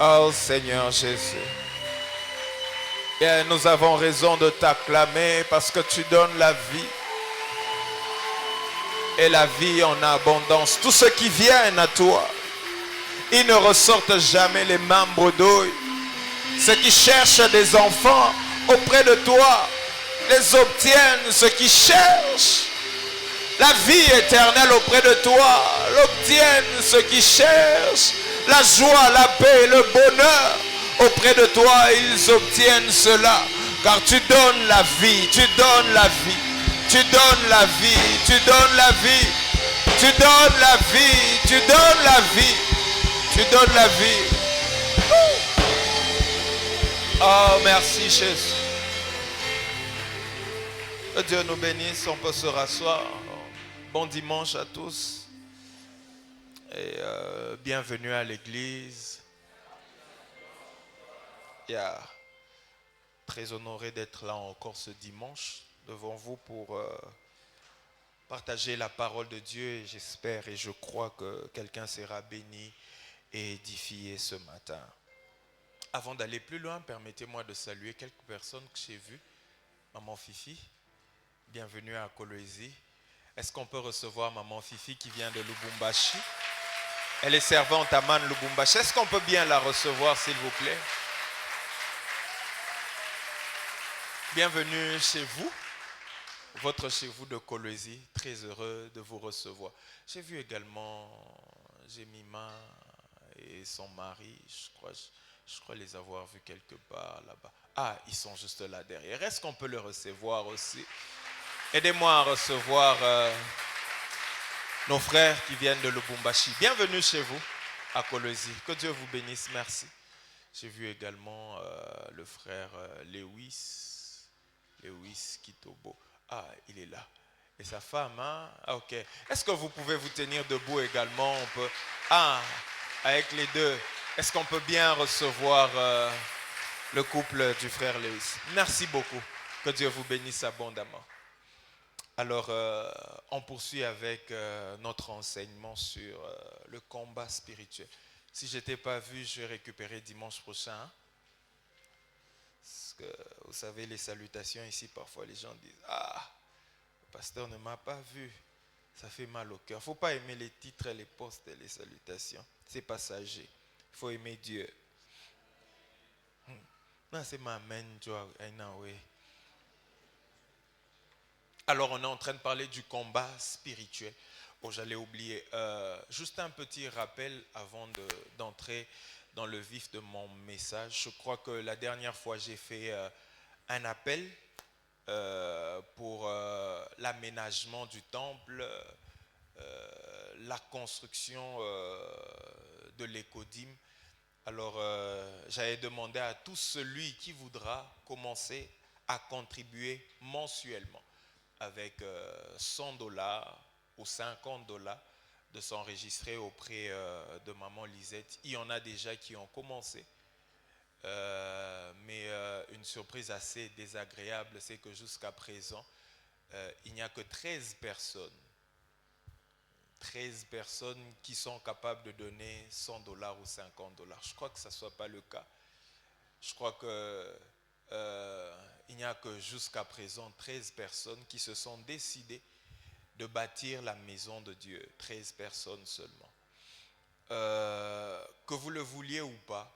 Oh Seigneur Jésus. Et nous avons raison de t'acclamer parce que tu donnes la vie. Et la vie en abondance. Tous ceux qui viennent à toi, ils ne ressortent jamais les mains bredouilles. Ceux qui cherchent des enfants auprès de toi, les obtiennent. Ceux qui cherchent la vie éternelle auprès de toi, l'obtiennent. Ceux qui cherchent la joie, la paix, le bonheur auprès de toi, ils obtiennent cela. Car tu donnes la vie, tu donnes la vie, tu donnes la vie, tu donnes la vie, tu donnes la vie, tu donnes la vie, tu donnes la vie. Oh, merci Jésus. Que Dieu nous bénisse, on peut se rasseoir. Bon dimanche à tous. Et bienvenue à l'église. Très honoré d'être là encore ce dimanche devant vous pour partager la parole de Dieu. Et j'espère et je crois que quelqu'un sera béni et édifié ce matin. Avant d'aller plus loin, permettez-moi de saluer quelques personnes que j'ai vues. Maman Fifi, bienvenue à Kolwezi. Est-ce qu'on peut recevoir Maman Fifi qui vient de Lubumbashi? Elle est servante à Man Lubumbashi. Est-ce qu'on peut bien la recevoir, s'il vous plaît? Bienvenue chez vous, votre chez vous de Kolwezi. Très heureux de vous recevoir. J'ai vu également Jemima et son mari, je crois les avoir vus quelque part là-bas. Ah, ils sont juste là derrière. Est-ce qu'on peut le recevoir aussi? Aidez-moi à recevoir nos frères qui viennent de Lubumbashi. Bienvenue chez vous à Kolwezi. Que Dieu vous bénisse. Merci. J'ai vu également le frère Lewis Kitobo. Ah, il est là. Et sa femme, hein? Ah, ok. Est-ce que vous pouvez vous tenir debout également? On peut... Ah, avec les deux. Est-ce qu'on peut bien recevoir le couple du frère Lewis? Merci beaucoup. Que Dieu vous bénisse abondamment. Alors, on poursuit avec notre enseignement sur le combat spirituel. Si je n'étais pas vu, je vais récupérer dimanche prochain. Hein? Parce que, vous savez, les salutations ici, parfois les gens disent « Ah, le pasteur ne m'a pas vu. » Ça fait mal au cœur. Il ne faut pas aimer les titres, les postes et les salutations. C'est passager. Il faut aimer Dieu. Non, c'est ma main, Alors, on est en train de parler du combat spirituel. Oh, j'allais oublier. Juste un petit rappel avant d'entrer dans le vif de mon message. Je crois que la dernière fois, j'ai fait un appel pour l'aménagement du temple, la construction de l'écodyme. Alors, j'avais demandé à tout celui qui voudra commencer à contribuer mensuellement avec $100 ou $50 de s'enregistrer auprès de maman Lisette. Il y en a déjà qui ont commencé. Mais une surprise assez désagréable, c'est que jusqu'à présent, il n'y a que 13 personnes. 13 personnes qui sont capables de donner $100 ou $50. Je crois que ça ne soit pas le cas. Je crois que il n'y a que jusqu'à présent 13 personnes qui se sont décidées de bâtir la maison de Dieu. 13 personnes seulement. Que vous le vouliez ou pas,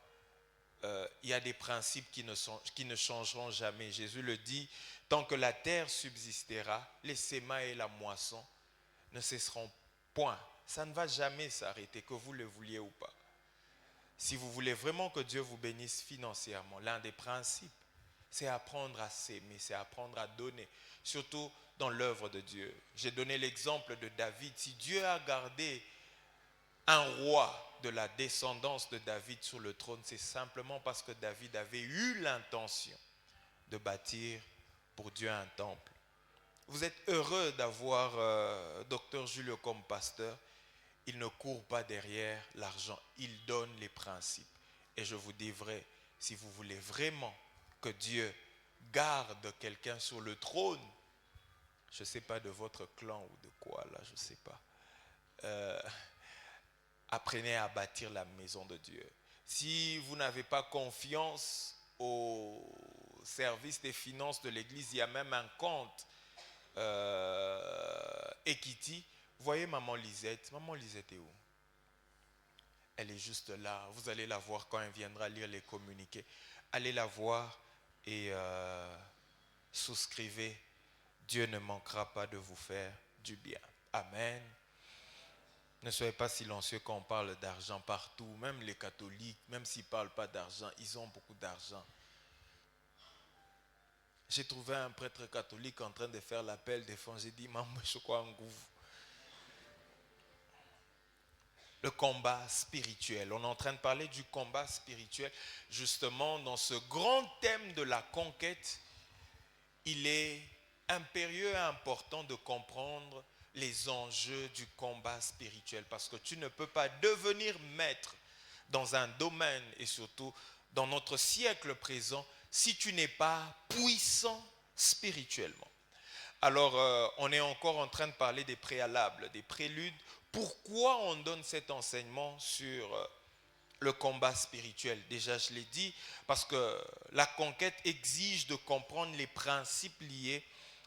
il y a des principes qui ne changeront jamais. Jésus le dit, tant que la terre subsistera, les sémas et la moisson ne cesseront point. Ça ne va jamais s'arrêter, que vous le vouliez ou pas. Si vous voulez vraiment que Dieu vous bénisse financièrement, l'un des principes, c'est apprendre à s'aimer, c'est apprendre à donner, surtout dans l'œuvre de Dieu. J'ai donné l'exemple de David. Si Dieu a gardé un roi de la descendance de David sur le trône, c'est simplement parce que David avait eu l'intention de bâtir pour Dieu un temple. Vous êtes heureux d'avoir Dr Julio comme pasteur. Il ne court pas derrière l'argent, il donne les principes. Et je vous dis vrai, si vous voulez vraiment que Dieu garde quelqu'un sur le trône, je ne sais pas de votre clan ou de quoi là, je ne sais pas. Apprenez à bâtir la maison de Dieu. Si vous n'avez pas confiance au service des finances de l'église, il y a même un compte Equity. Voyez maman Lisette. Maman Lisette est où? Elle est juste là. Vous allez la voir quand elle viendra lire les communiqués. Allez la voir et souscrivez. Dieu ne manquera pas de vous faire du bien. Amen. Ne soyez pas silencieux quand on parle d'argent partout. Même les catholiques, même s'ils ne parlent pas d'argent, ils ont beaucoup d'argent. J'ai trouvé un prêtre catholique en train de faire l'appel des fonds. J'ai dit, maman, je crois en vous. Le combat spirituel. On est en train de parler du combat spirituel. Justement, dans ce grand thème de la conquête, il est impérieux et important de comprendre les enjeux du combat spirituel. Parce que tu ne peux pas devenir maître dans un domaine et surtout dans notre siècle présent si tu n'es pas puissant spirituellement. Alors, on est encore en train de parler des préalables, des préludes. Pourquoi on donne cet enseignement sur le combat spirituel? Déjà, je l'ai dit, parce que la conquête exige de comprendre les principes liés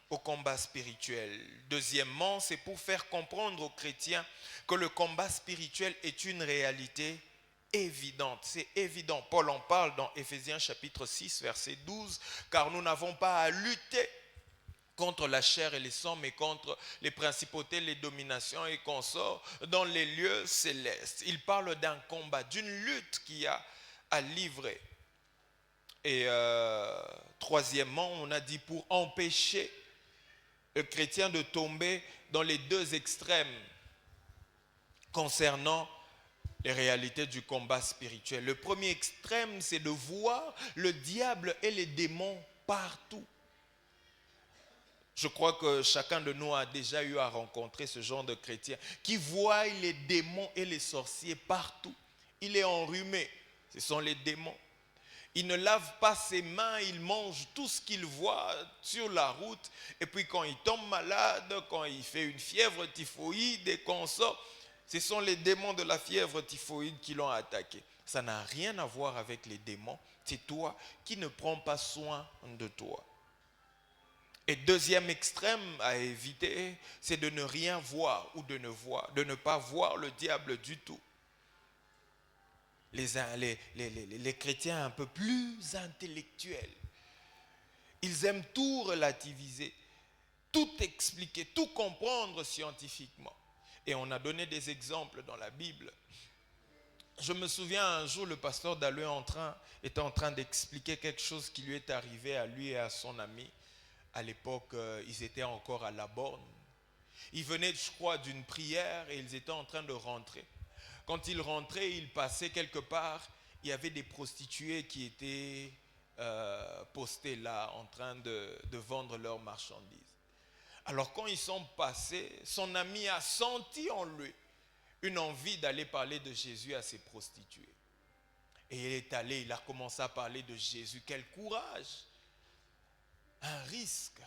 au combat spirituel. Deuxièmement, c'est pour faire comprendre aux chrétiens que le combat spirituel est une réalité évidente. C'est évident. Paul en parle dans Éphésiens chapitre 6, verset 12, car nous n'avons pas à lutter contre la chair et les sangs, mais contre les principautés, les dominations et consorts dans les lieux célestes. Il parle d'un combat, d'une lutte qu'il y a à livrer. Et troisièmement, on a dit pour empêcher le chrétien de tomber dans les deux extrêmes concernant les réalités du combat spirituel. Le premier extrême, c'est de voir le diable et les démons partout. Je crois que chacun de nous a déjà eu à rencontrer ce genre de chrétien qui voit les démons et les sorciers partout. Il est enrhumé, ce sont les démons. Il ne lave pas ses mains, il mange tout ce qu'il voit sur la route. Et puis quand il tombe malade, quand il fait une fièvre typhoïde et qu'on sort, ce sont les démons de la fièvre typhoïde qui l'ont attaqué. Ça n'a rien à voir avec les démons. C'est toi qui ne prends pas soin de toi. Et deuxième extrême à éviter, c'est de ne rien voir ou de ne pas voir le diable du tout. Les chrétiens un peu plus intellectuels, ils aiment tout relativiser, tout expliquer, tout comprendre scientifiquement. Et on a donné des exemples dans la Bible. Je me souviens un jour, le pasteur Daloué était en train d'expliquer quelque chose qui lui est arrivé à lui et à son ami. À l'époque, ils étaient encore à la borne. Ils venaient, je crois, d'une prière et ils étaient en train de rentrer. Quand ils rentraient, ils passaient quelque part. Il y avait des prostituées qui étaient postées là, en train de vendre leurs marchandises. Alors quand ils sont passés, son ami a senti en lui une envie d'aller parler de Jésus à ses prostituées. Et il est allé, il a commencé à parler de Jésus. Quel courage! Un risque.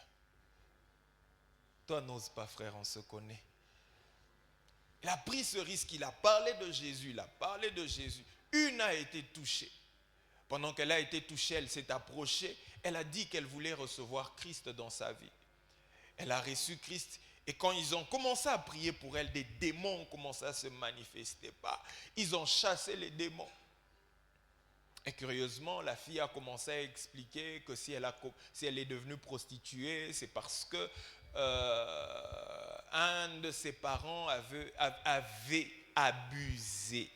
Toi, n'ose pas, frère, on se connaît. Il a pris ce risque, il a parlé de Jésus, il a parlé de Jésus. Une a été touchée. Pendant qu'elle a été touchée, elle s'est approchée. Elle a dit qu'elle voulait recevoir Christ dans sa vie. Elle a reçu Christ. Et quand ils ont commencé à prier pour elle, des démons ont commencé à se manifester. Ils ont chassé les démons. Et curieusement, la fille a commencé à expliquer que si elle est devenue prostituée, c'est parce que un de ses parents avait abusé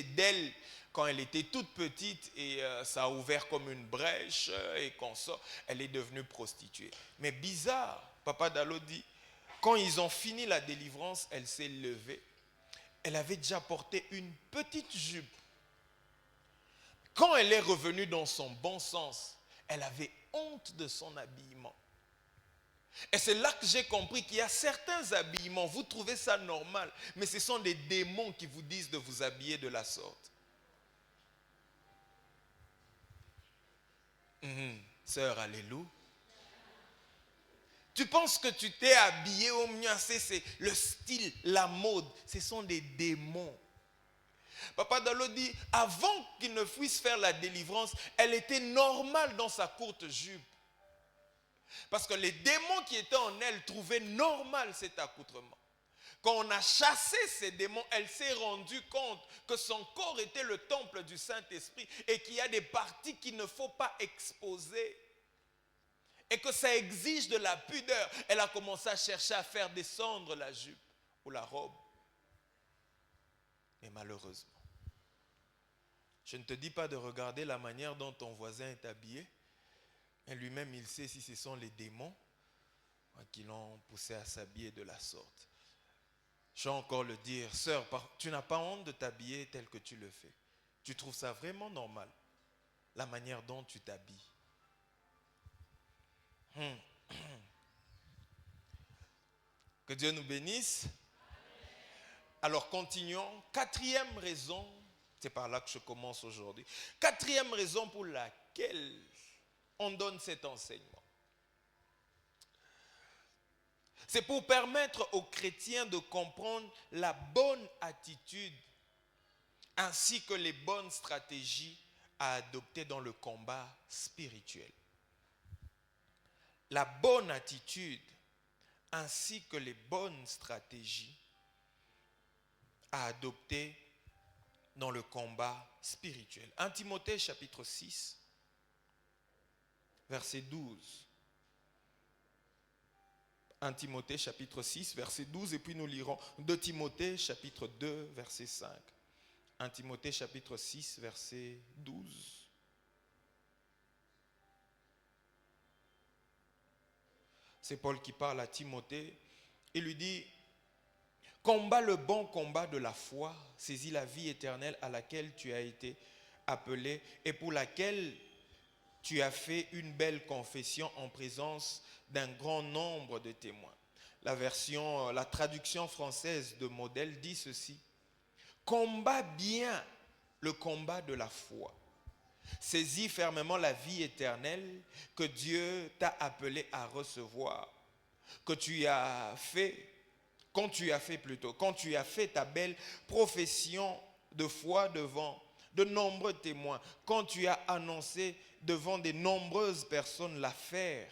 d'elle quand elle était toute petite et ça a ouvert comme une brèche et qu'on sort, elle est devenue prostituée. Mais bizarre, Papa Dallo dit, quand ils ont fini la délivrance, elle s'est levée. Elle avait déjà porté une petite jupe. Quand elle est revenue dans son bon sens, elle avait honte de son habillement. Et c'est là que j'ai compris qu'il y a certains habillements, vous trouvez ça normal, mais ce sont des démons qui vous disent de vous habiller de la sorte. Sœur, alléluia. Tu penses que tu t'es habillé au mieux, c'est le style, la mode, ce sont des démons. Papa Dallo dit, avant qu'il ne puisse faire la délivrance, elle était normale dans sa courte jupe. Parce que les démons qui étaient en elle trouvaient normal cet accoutrement. Quand on a chassé ces démons, elle s'est rendue compte que son corps était le temple du Saint-Esprit et qu'il y a des parties qu'il ne faut pas exposer. Et que ça exige de la pudeur. Elle a commencé à chercher à faire descendre la jupe ou la robe. Mais malheureusement, je ne te dis pas de regarder la manière dont ton voisin est habillé. Mais lui-même, il sait si ce sont les démons qui l'ont poussé à s'habiller de la sorte. Je vais encore le dire, sœur, tu n'as pas honte de t'habiller tel que tu le fais. Tu trouves ça vraiment normal, la manière dont tu t'habilles. Que Dieu nous bénisse. Alors continuons. Quatrième raison, c'est par là que je commence aujourd'hui. Quatrième raison pour laquelle on donne cet enseignement. C'est pour permettre aux chrétiens de comprendre la bonne attitude ainsi que les bonnes stratégies à adopter dans le combat spirituel. La bonne attitude ainsi que les bonnes stratégies à adopter dans le combat spirituel. 1 Timothée chapitre 6, verset 12. 1 Timothée chapitre 6, verset 12, et puis nous lirons 2 Timothée chapitre 2, verset 5. 1 Timothée chapitre 6, verset 12. C'est Paul qui parle à Timothée. Il lui dit, combat le bon combat de la foi, saisis la vie éternelle à laquelle tu as été appelé et pour laquelle tu as fait une belle confession en présence d'un grand nombre de témoins. La traduction française de Modèle dit ceci. Combat bien le combat de la foi. Saisis fermement la vie éternelle que Dieu t'a appelé à recevoir. Quand tu as fait ta belle profession de foi devant de nombreux témoins, quand tu as annoncé devant de nombreuses personnes l'affaire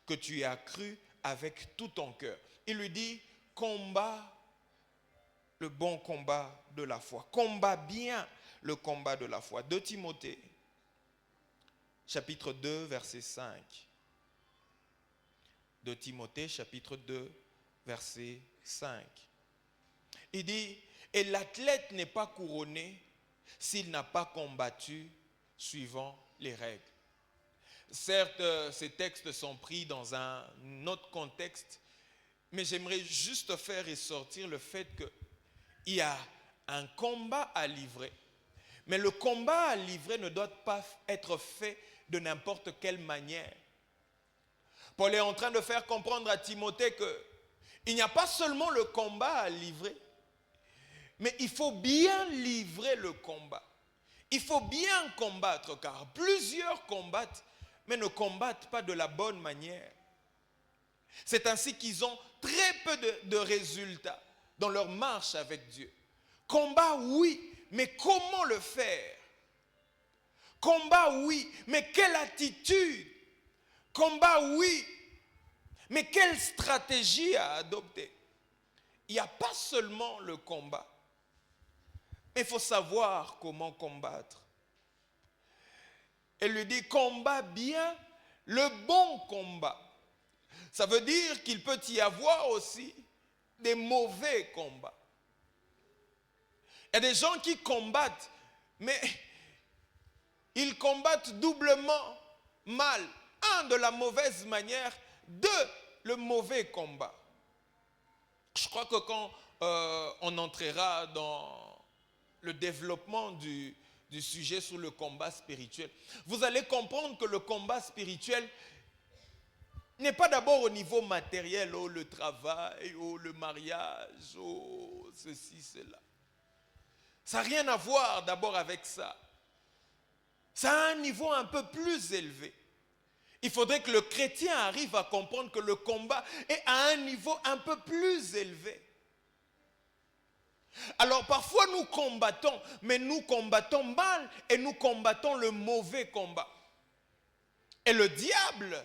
que tu as cru avec tout ton cœur. Il lui dit, combat le bon combat de la foi. Combat bien le combat de la foi. 2 Timothée, chapitre 2, verset 5. 2 Timothée, chapitre 2, verset 5. Il dit, et l'athlète n'est pas couronné s'il n'a pas combattu suivant les règles. Certes, ces textes sont pris dans un autre contexte, mais j'aimerais juste faire ressortir le fait qu'il y a un combat à livrer. Mais le combat à livrer ne doit pas être fait de n'importe quelle manière. Paul est en train de faire comprendre à Timothée qu'il n'y a pas seulement le combat à livrer, Mais il faut bien livrer le combat. Il faut bien combattre, car plusieurs combattent, mais ne combattent pas de la bonne manière. C'est ainsi qu'ils ont très peu de résultats dans leur marche avec Dieu. Combat, oui, mais comment le faire? Combat, oui, mais quelle attitude? Combat, oui, mais quelle stratégie à adopter? Il n'y a pas seulement le combat, mais il faut savoir comment combattre. Elle lui dit, combat bien le bon combat. Ça veut dire qu'il peut y avoir aussi des mauvais combats. Il y a des gens qui combattent, mais ils combattent doublement mal. Un, de la mauvaise manière. Deux, le mauvais combat. Je crois que quand on entrera dans le développement du sujet sur le combat spirituel, vous allez comprendre que le combat spirituel n'est pas d'abord au niveau matériel, oh, le travail, oh, le mariage, oh, ceci, cela. Ça n'a rien à voir d'abord avec ça. Ça a un niveau un peu plus élevé. Il faudrait que le chrétien arrive à comprendre que le combat est à un niveau un peu plus élevé. Alors parfois nous combattons, mais nous combattons mal et nous combattons le mauvais combat. Et le diable,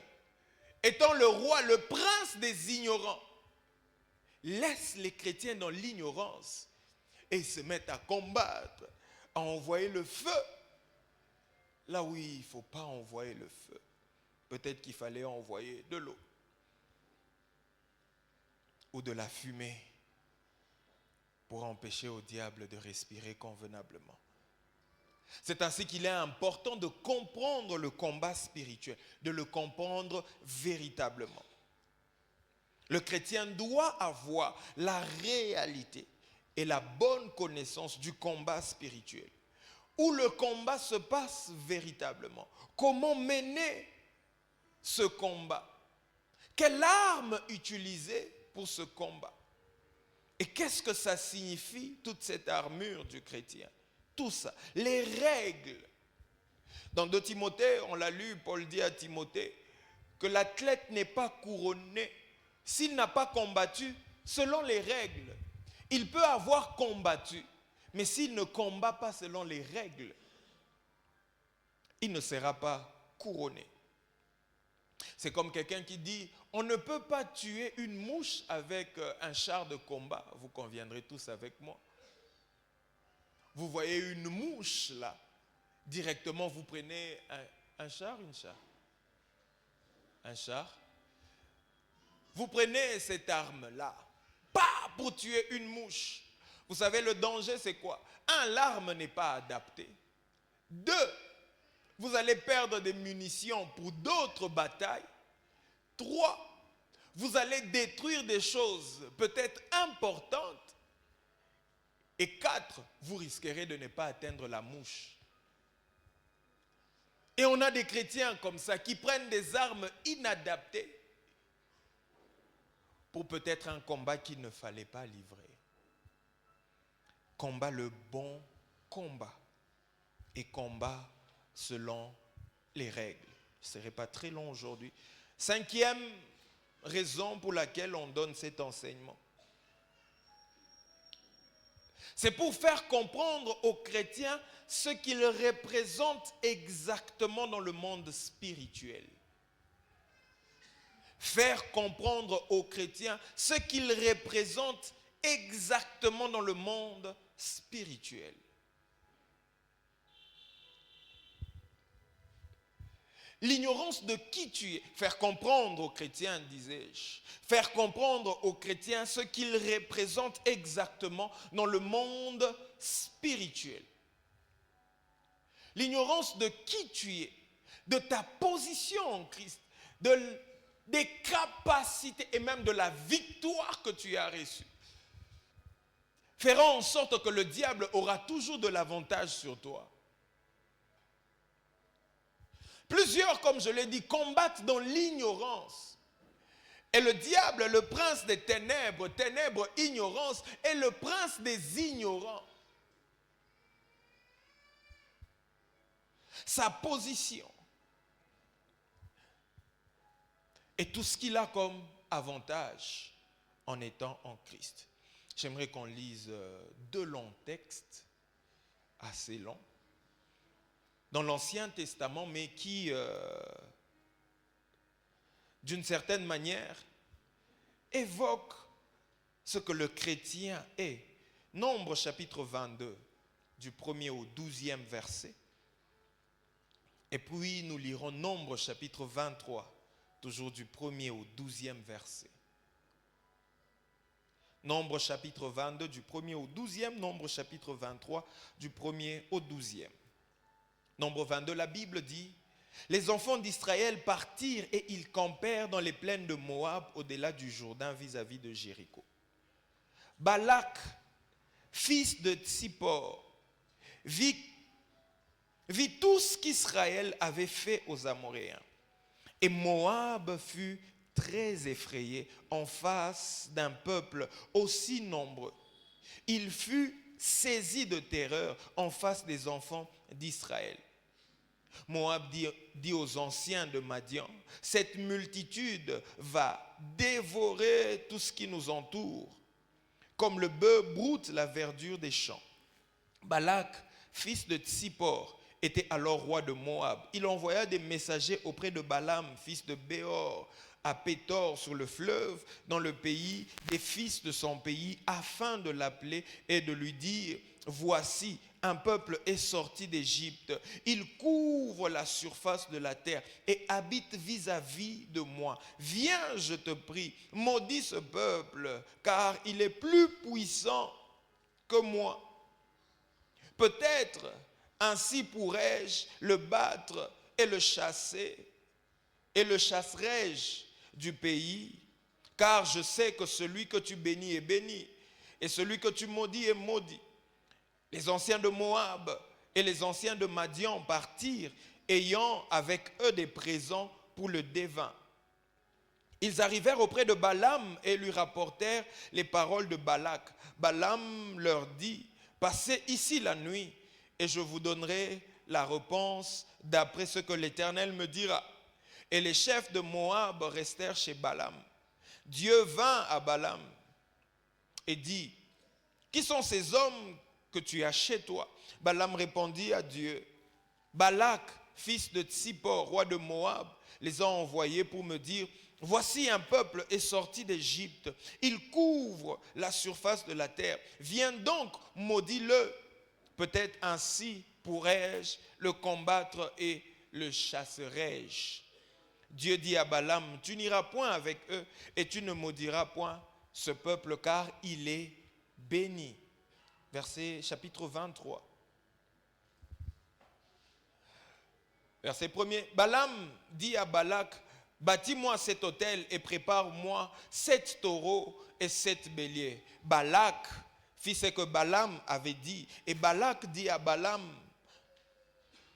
étant le roi, le prince des ignorants, laisse les chrétiens dans l'ignorance et se met à combattre, à envoyer le feu. Là où il ne faut pas envoyer le feu. Peut-être qu'il fallait envoyer de l'eau ou de la fumée pour empêcher au diable de respirer convenablement. C'est ainsi qu'il est important de comprendre le combat spirituel, de le comprendre véritablement. Le chrétien doit avoir la réalité et la bonne connaissance du combat spirituel, où le combat se passe véritablement. Comment mener ce combat? Quelle arme utiliser pour ce combat? Et qu'est-ce que ça signifie, toute cette armure du chrétien? Tout ça, les règles. Dans 2 Timothée, on l'a lu, Paul dit à Timothée que l'athlète n'est pas couronné s'il n'a pas combattu selon les règles. Il peut avoir combattu, mais s'il ne combat pas selon les règles, il ne sera pas couronné. C'est comme quelqu'un qui dit, on ne peut pas tuer une mouche avec un char de combat. Vous conviendrez tous avec moi. Vous voyez une mouche là, directement vous prenez un char, une char. Un char. Vous prenez cette arme-là, pour tuer une mouche. Vous savez, le danger c'est quoi? Un, l'arme n'est pas adaptée. Deux, vous allez perdre des munitions pour d'autres batailles. 3, vous allez détruire des choses peut-être importantes. Et 4, vous risquerez de ne pas atteindre la mouche. Et on a des chrétiens comme ça qui prennent des armes inadaptées pour peut-être un combat qu'il ne fallait pas livrer. Combat le bon combat et combat selon les règles. Ce ne serait pas très long aujourd'hui. 5e raison pour laquelle on donne cet enseignement. C'est pour faire comprendre aux chrétiens ce qu'ils représentent exactement dans le monde spirituel. Faire comprendre aux chrétiens ce qu'ils représentent exactement dans le monde spirituel. L'ignorance de qui tu es. Faire comprendre aux chrétiens, disais-je. Faire comprendre aux chrétiens ce qu'ils représentent exactement dans le monde spirituel. L'ignorance de qui tu es, de ta position en Christ, des capacités et même de la victoire que tu as reçue, fera en sorte que le diable aura toujours de l'avantage sur toi. Plusieurs, comme je l'ai dit, combattent dans l'ignorance. Et le diable, le prince des ténèbres, ténèbres, ignorance, est le prince des ignorants. Sa position et tout ce qu'il a comme avantage en étant en Christ. J'aimerais qu'on lise 2 longs textes, assez longs, dans l'Ancien Testament, mais qui, d'une certaine manière, évoquent ce que le chrétien est. Nombre chapitre 22, du 1er au 12e verset. Et puis nous lirons Nombre chapitre 23, toujours du 1er au 12e verset. Nombre chapitre 22 du 1er au 12e, Nombre chapitre 23 du 1er au 12e. Nombre 22, la Bible dit: les enfants d'Israël partirent et ils campèrent dans les plaines de Moab au-delà du Jourdain vis-à-vis de Jéricho. Balak, fils de Tsippor, vit tout ce qu'Israël avait fait aux Amoréens. Et Moab fut très effrayé en face d'un peuple aussi nombreux. Il fut saisi de terreur en face des enfants d'Israël. Moab dit aux anciens de Madian: cette multitude va dévorer tout ce qui nous entoure, comme le bœuf broute la verdure des champs. Balak, fils de Tsippor, était alors roi de Moab. Il envoya des messagers auprès de Balaam, fils de Béor, à Pétor sur le fleuve, dans le pays des fils de son pays, afin de l'appeler et de lui dire: voici, un peuple est sorti d'Égypte. Il couvre la surface de la terre et habite vis-à-vis de moi. Viens, je te prie, maudis ce peuple, car il est plus puissant que moi. Peut-être ainsi pourrais-je le battre et le chasser, et le chasserai-je du pays, car je sais que celui que tu bénis est béni, et celui que tu maudis est maudit. Les anciens de Moab et les anciens de Madian partirent, ayant avec eux des présents pour le devin. Ils arrivèrent auprès de Balaam et lui rapportèrent les paroles de Balak. Balaam leur dit: passez ici la nuit, et je vous donnerai la réponse d'après ce que l'Éternel me dira. Et les chefs de Moab restèrent chez Balaam. Dieu vint à Balaam et dit: qui sont ces hommes que tu as chez toi? Balaam répondit à Dieu: Balak, fils de Tsippor, roi de Moab, les a envoyés pour me dire: voici, un peuple est sorti d'Égypte. Il couvre la surface de la terre. Viens donc, maudis-le. Peut-être ainsi pourrais-je le combattre et le chasserai-je. Dieu dit à Balaam: tu n'iras point avec eux et tu ne maudiras point ce peuple, car il est béni. Verset chapitre 23. Verset 1er. Balaam dit à Balak: bâtis-moi cet autel et prépare-moi 7 taureaux et 7 béliers. Balak fit ce que Balaam avait dit, et Balak dit à Balaam,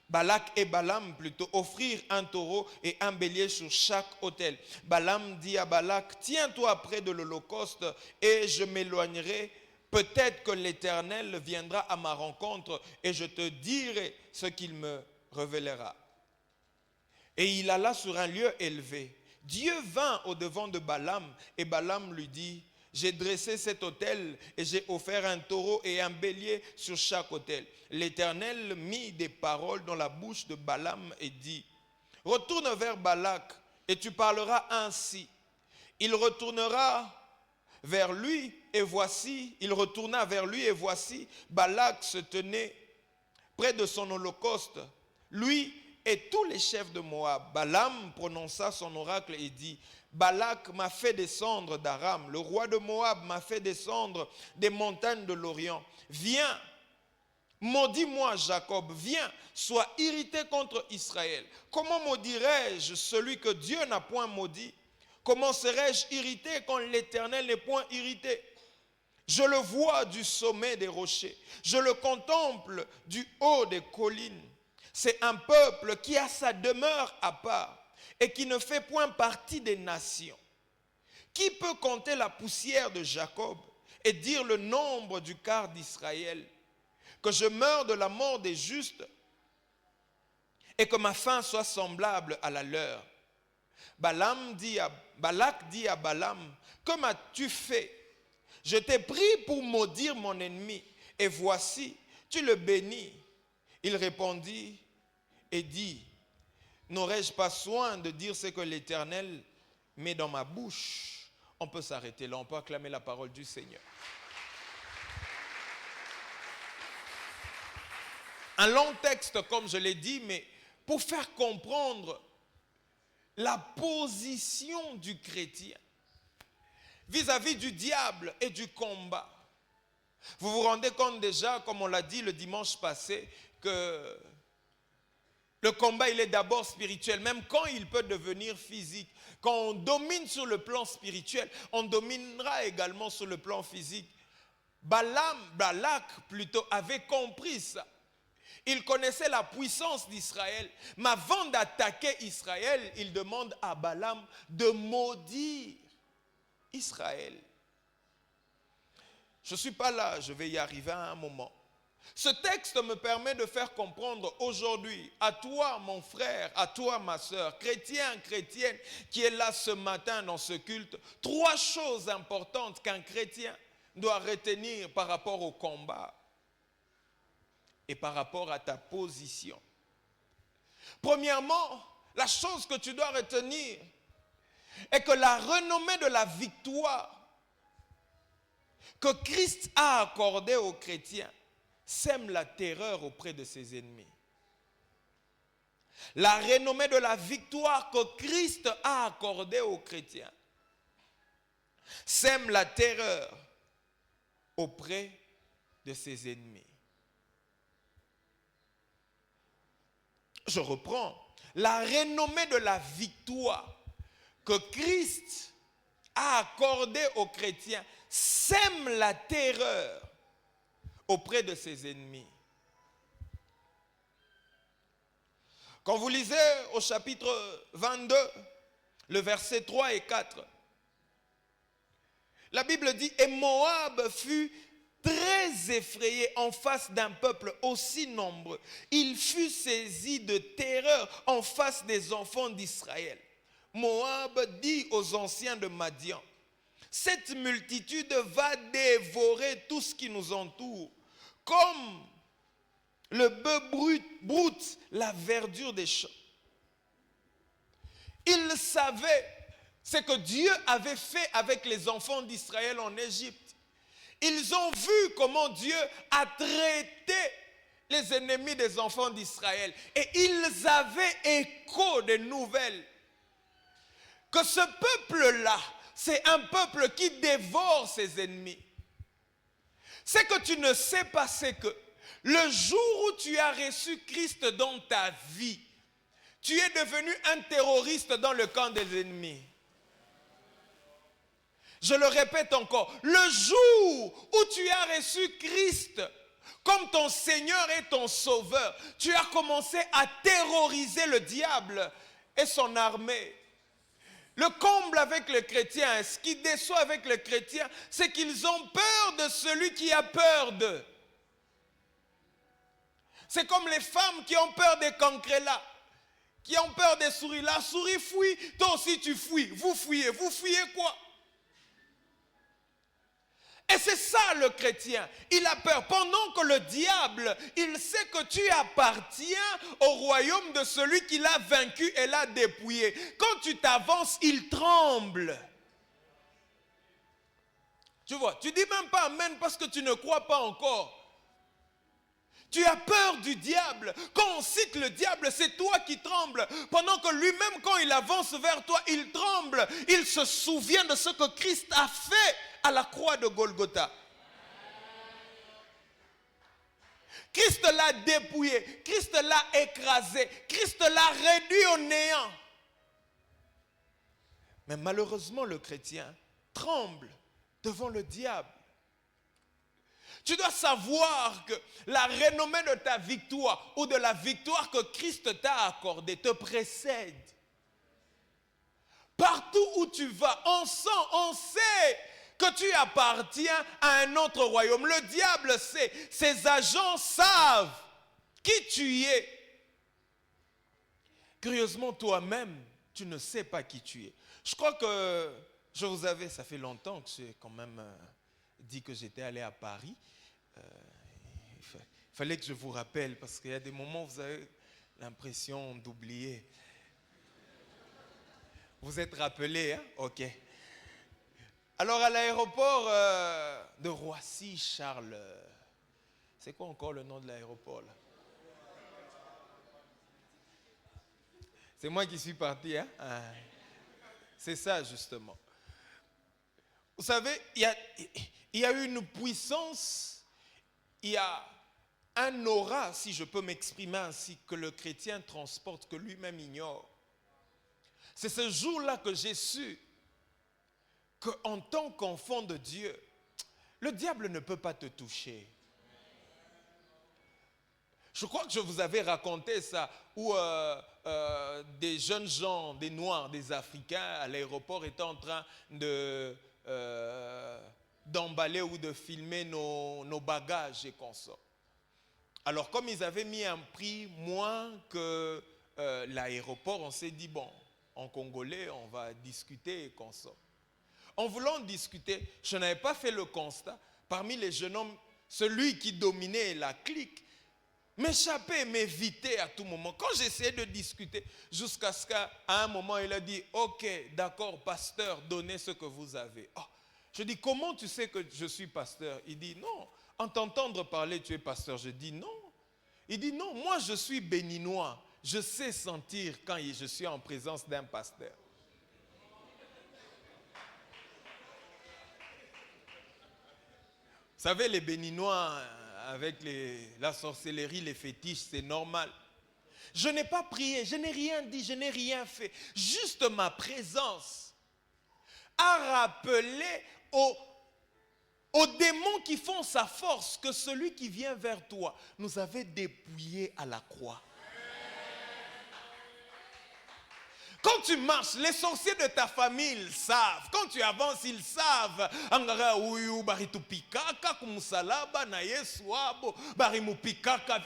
Balak et Balaam plutôt offrirent un taureau et un bélier sur chaque autel. Balaam dit à Balak: tiens-toi près de l'holocauste et je m'éloignerai. Peut-être que l'Éternel viendra à ma rencontre et je te dirai ce qu'il me révélera. Et il alla sur un lieu élevé. Dieu vint au-devant de Balaam et Balaam lui dit: j'ai dressé cet autel et j'ai offert un taureau et un bélier sur chaque autel. L'Éternel mit des paroles dans la bouche de Balaam et dit: retourne vers Balak et tu parleras ainsi. Il retournera vers lui et voici, Balak se tenait près de son holocauste, lui et tous les chefs de Moab. Balaam prononça son oracle et dit: Balak m'a fait descendre d'Aram, le roi de Moab m'a fait descendre des montagnes de l'Orient. Viens, maudis-moi Jacob, viens, sois irrité contre Israël. Comment maudirais-je celui que Dieu n'a point maudit? Comment serais-je irrité quand l'Éternel n'est point irrité? Je le vois du sommet des rochers, je le contemple du haut des collines. C'est un peuple qui a sa demeure à part et qui ne fait point partie des nations. Qui peut compter la poussière de Jacob et dire le nombre du quart d'Israël? Que je meure de la mort des justes et que ma fin soit semblable à la leur. Balak dit à Balaam, que m'as-tu fait? Je t'ai pris pour maudire mon ennemi, et voici, tu le bénis. Il répondit et dit, n'aurais-je pas soin de dire ce que l'Éternel met dans ma bouche? On peut s'arrêter là, on peut acclamer la parole du Seigneur. Un long texte, comme je l'ai dit, mais pour faire comprendre la position du chrétien vis-à-vis du diable et du combat. Vous vous rendez compte déjà, comme on l'a dit le dimanche passé, que le combat, il est d'abord spirituel, même quand il peut devenir physique. Quand on domine sur le plan spirituel, on dominera également sur le plan physique. Balak plutôt avait compris ça. Il connaissait la puissance d'Israël. Mais avant d'attaquer Israël, il demande à Balaam de maudire Israël. Je ne suis pas là, je vais y arriver à un moment. Ce texte me permet de faire comprendre aujourd'hui à toi, mon frère, à toi, ma soeur, chrétien, chrétienne, qui est là ce matin dans ce culte, 3 choses importantes qu'un chrétien doit retenir par rapport au combat et par rapport à ta position. Premièrement, la chose que tu dois retenir est que la renommée de la victoire que Christ a accordée aux chrétiens sème la terreur auprès de ses ennemis. La renommée de la victoire que Christ a accordée aux chrétiens sème la terreur auprès de ses ennemis. Je reprends. La renommée de la victoire que Christ a accordée aux chrétiens sème la terreur auprès de ses ennemis. Quand vous lisez au chapitre 22, le verset 3 et 4, la Bible dit, et Moab fut très effrayé en face d'un peuple aussi nombreux. Il fut saisi de terreur en face des enfants d'Israël. Moab dit aux anciens de Madian, cette multitude va dévorer tout ce qui nous entoure, comme le bœuf broute la verdure des champs. Ils savaient ce que Dieu avait fait avec les enfants d'Israël en Égypte. Ils ont vu comment Dieu a traité les ennemis des enfants d'Israël. Et ils avaient écho des nouvelles. Que ce peuple-là, c'est un peuple qui dévore ses ennemis. Ce que tu ne sais pas, c'est que le jour où tu as reçu Christ dans ta vie, tu es devenu un terroriste dans le camp des ennemis. Je le répète encore, le jour où tu as reçu Christ comme ton Seigneur et ton Sauveur, tu as commencé à terroriser le diable et son armée. Le comble avec les chrétiens, ce qui déçoit avec les chrétiens, c'est qu'ils ont peur de celui qui a peur d'eux. C'est comme les femmes qui ont peur des cancrelats, qui ont peur des souris. La souris fuit, toi aussi tu fuis. Vous fuyez quoi? Et c'est ça le chrétien, il a peur. Pendant que le diable, il sait que tu appartiens au royaume de celui qui l'a vaincu et l'a dépouillé. Quand tu t'avances, il tremble. Tu vois, tu dis même pas amen parce que tu ne crois pas encore. Tu as peur du diable. Quand on cite le diable, c'est toi qui trembles. Pendant que lui-même, quand il avance vers toi, il tremble. Il se souvient de ce que Christ a fait à la croix de Golgotha. Christ l'a dépouillé. Christ l'a écrasé. Christ l'a réduit au néant. Mais malheureusement, le chrétien tremble devant le diable. Tu dois savoir que la renommée de ta victoire ou de la victoire que Christ t'a accordée te précède. partout où tu vas, on sait que tu appartiens à un autre royaume. Le diable sait, ses agents savent qui tu es. Curieusement, toi-même, tu ne sais pas qui tu es. Je crois que ça fait longtemps que j'ai quand même dit que j'étais allé à Paris. Il fallait que je vous rappelle, parce qu'il y a des moments où vous avez l'impression d'oublier. Vous êtes rappelés, hein? Ok. Alors à l'aéroport de Roissy-Charles, c'est quoi encore le nom de l'aéroport là? C'est moi qui suis parti, hein? Ah. C'est ça justement. Vous savez, il y a une puissance, il y a un aura, si je peux m'exprimer ainsi, que le chrétien transporte, que lui-même ignore. C'est ce jour-là que j'ai su qu'en tant qu'enfant de Dieu, le diable ne peut pas te toucher. Je crois que je vous avais raconté ça, où des jeunes gens, des Noirs, des Africains, à l'aéroport étaient en train d'emballer ou de filmer nos bagages et consorts. Alors comme ils avaient mis un prix moins que l'aéroport, on s'est dit, bon, en congolais, on va discuter et consorts. En voulant discuter, je n'avais pas fait le constat, parmi les jeunes hommes, celui qui dominait la clique, m'échappait, m'évitait à tout moment. Quand j'essayais de discuter, jusqu'à ce qu'à un moment, il a dit, ok, d'accord, pasteur, donnez ce que vous avez. Oh, je dis, comment tu sais que je suis pasteur? Il dit, non, en t'entendre parler, tu es pasteur. Je dis, non. Il dit, non, moi je suis béninois. Je sais sentir quand je suis en présence d'un pasteur. Vous savez, les béninois, avec la sorcellerie, les fétiches, c'est normal. Je n'ai pas prié, je n'ai rien dit, je n'ai rien fait. Juste ma présence a rappelé aux démons qui font sa force que celui qui vient vers toi nous avait dépouillés à la croix. Quand tu marches, les sorciers de ta famille ils savent. Quand tu avances, ils savent.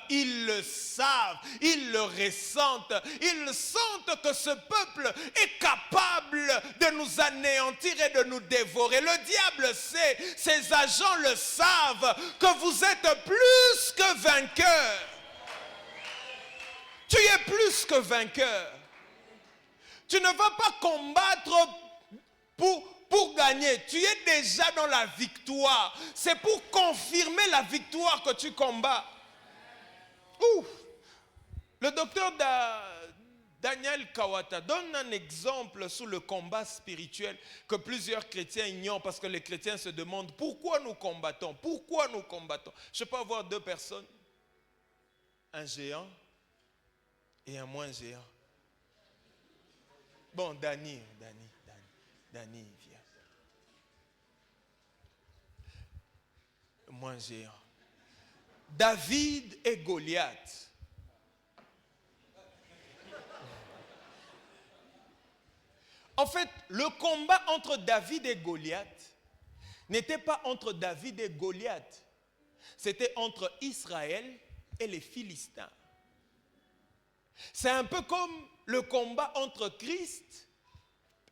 Ils le savent. Ils le ressentent. Ils sentent que ce peuple est capable de nous anéantir et de nous dévorer. Le diable sait, ses agents le savent, que vous êtes plus que vainqueurs. Tu es plus que vainqueur. Tu ne vas pas combattre pour gagner. Tu es déjà dans la victoire. C'est pour confirmer la victoire que tu combats. Ouf. Le docteur Daniel Kawata donne un exemple sur le combat spirituel que plusieurs chrétiens ignorent parce que les chrétiens se demandent pourquoi nous combattons. Pourquoi nous combattons? Je peux avoir deux personnes, un géant et un moins géant. Bon, Dani, viens. Moins géant. David et Goliath. En fait, le combat entre David et Goliath n'était pas entre David et Goliath. C'était entre Israël et les Philistins. C'est un peu comme le combat entre Christ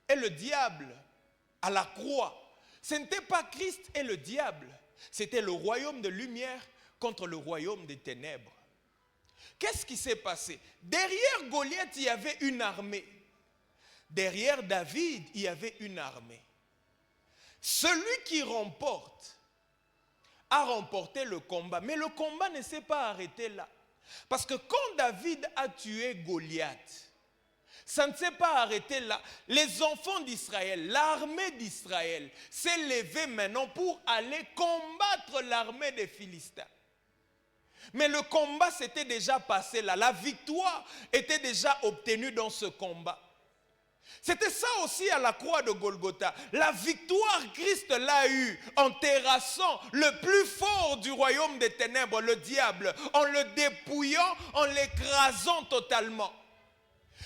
et le diable à la croix. Ce n'était pas Christ et le diable, c'était le royaume de lumière contre le royaume des ténèbres. Qu'est-ce qui s'est passé? Derrière Goliath, il y avait une armée. Derrière David, il y avait une armée. Celui qui remporte a remporté le combat, mais le combat ne s'est pas arrêté là. Parce que quand David a tué Goliath, ça ne s'est pas arrêté là. Les enfants d'Israël, l'armée d'Israël s'est levée maintenant pour aller combattre l'armée des Philistins. Mais le combat s'était déjà passé là. La victoire était déjà obtenue dans ce combat. C'était ça aussi à la croix de Golgotha. La victoire, Christ l'a eue en terrassant le plus fort du royaume des ténèbres, le diable, en le dépouillant, en l'écrasant totalement.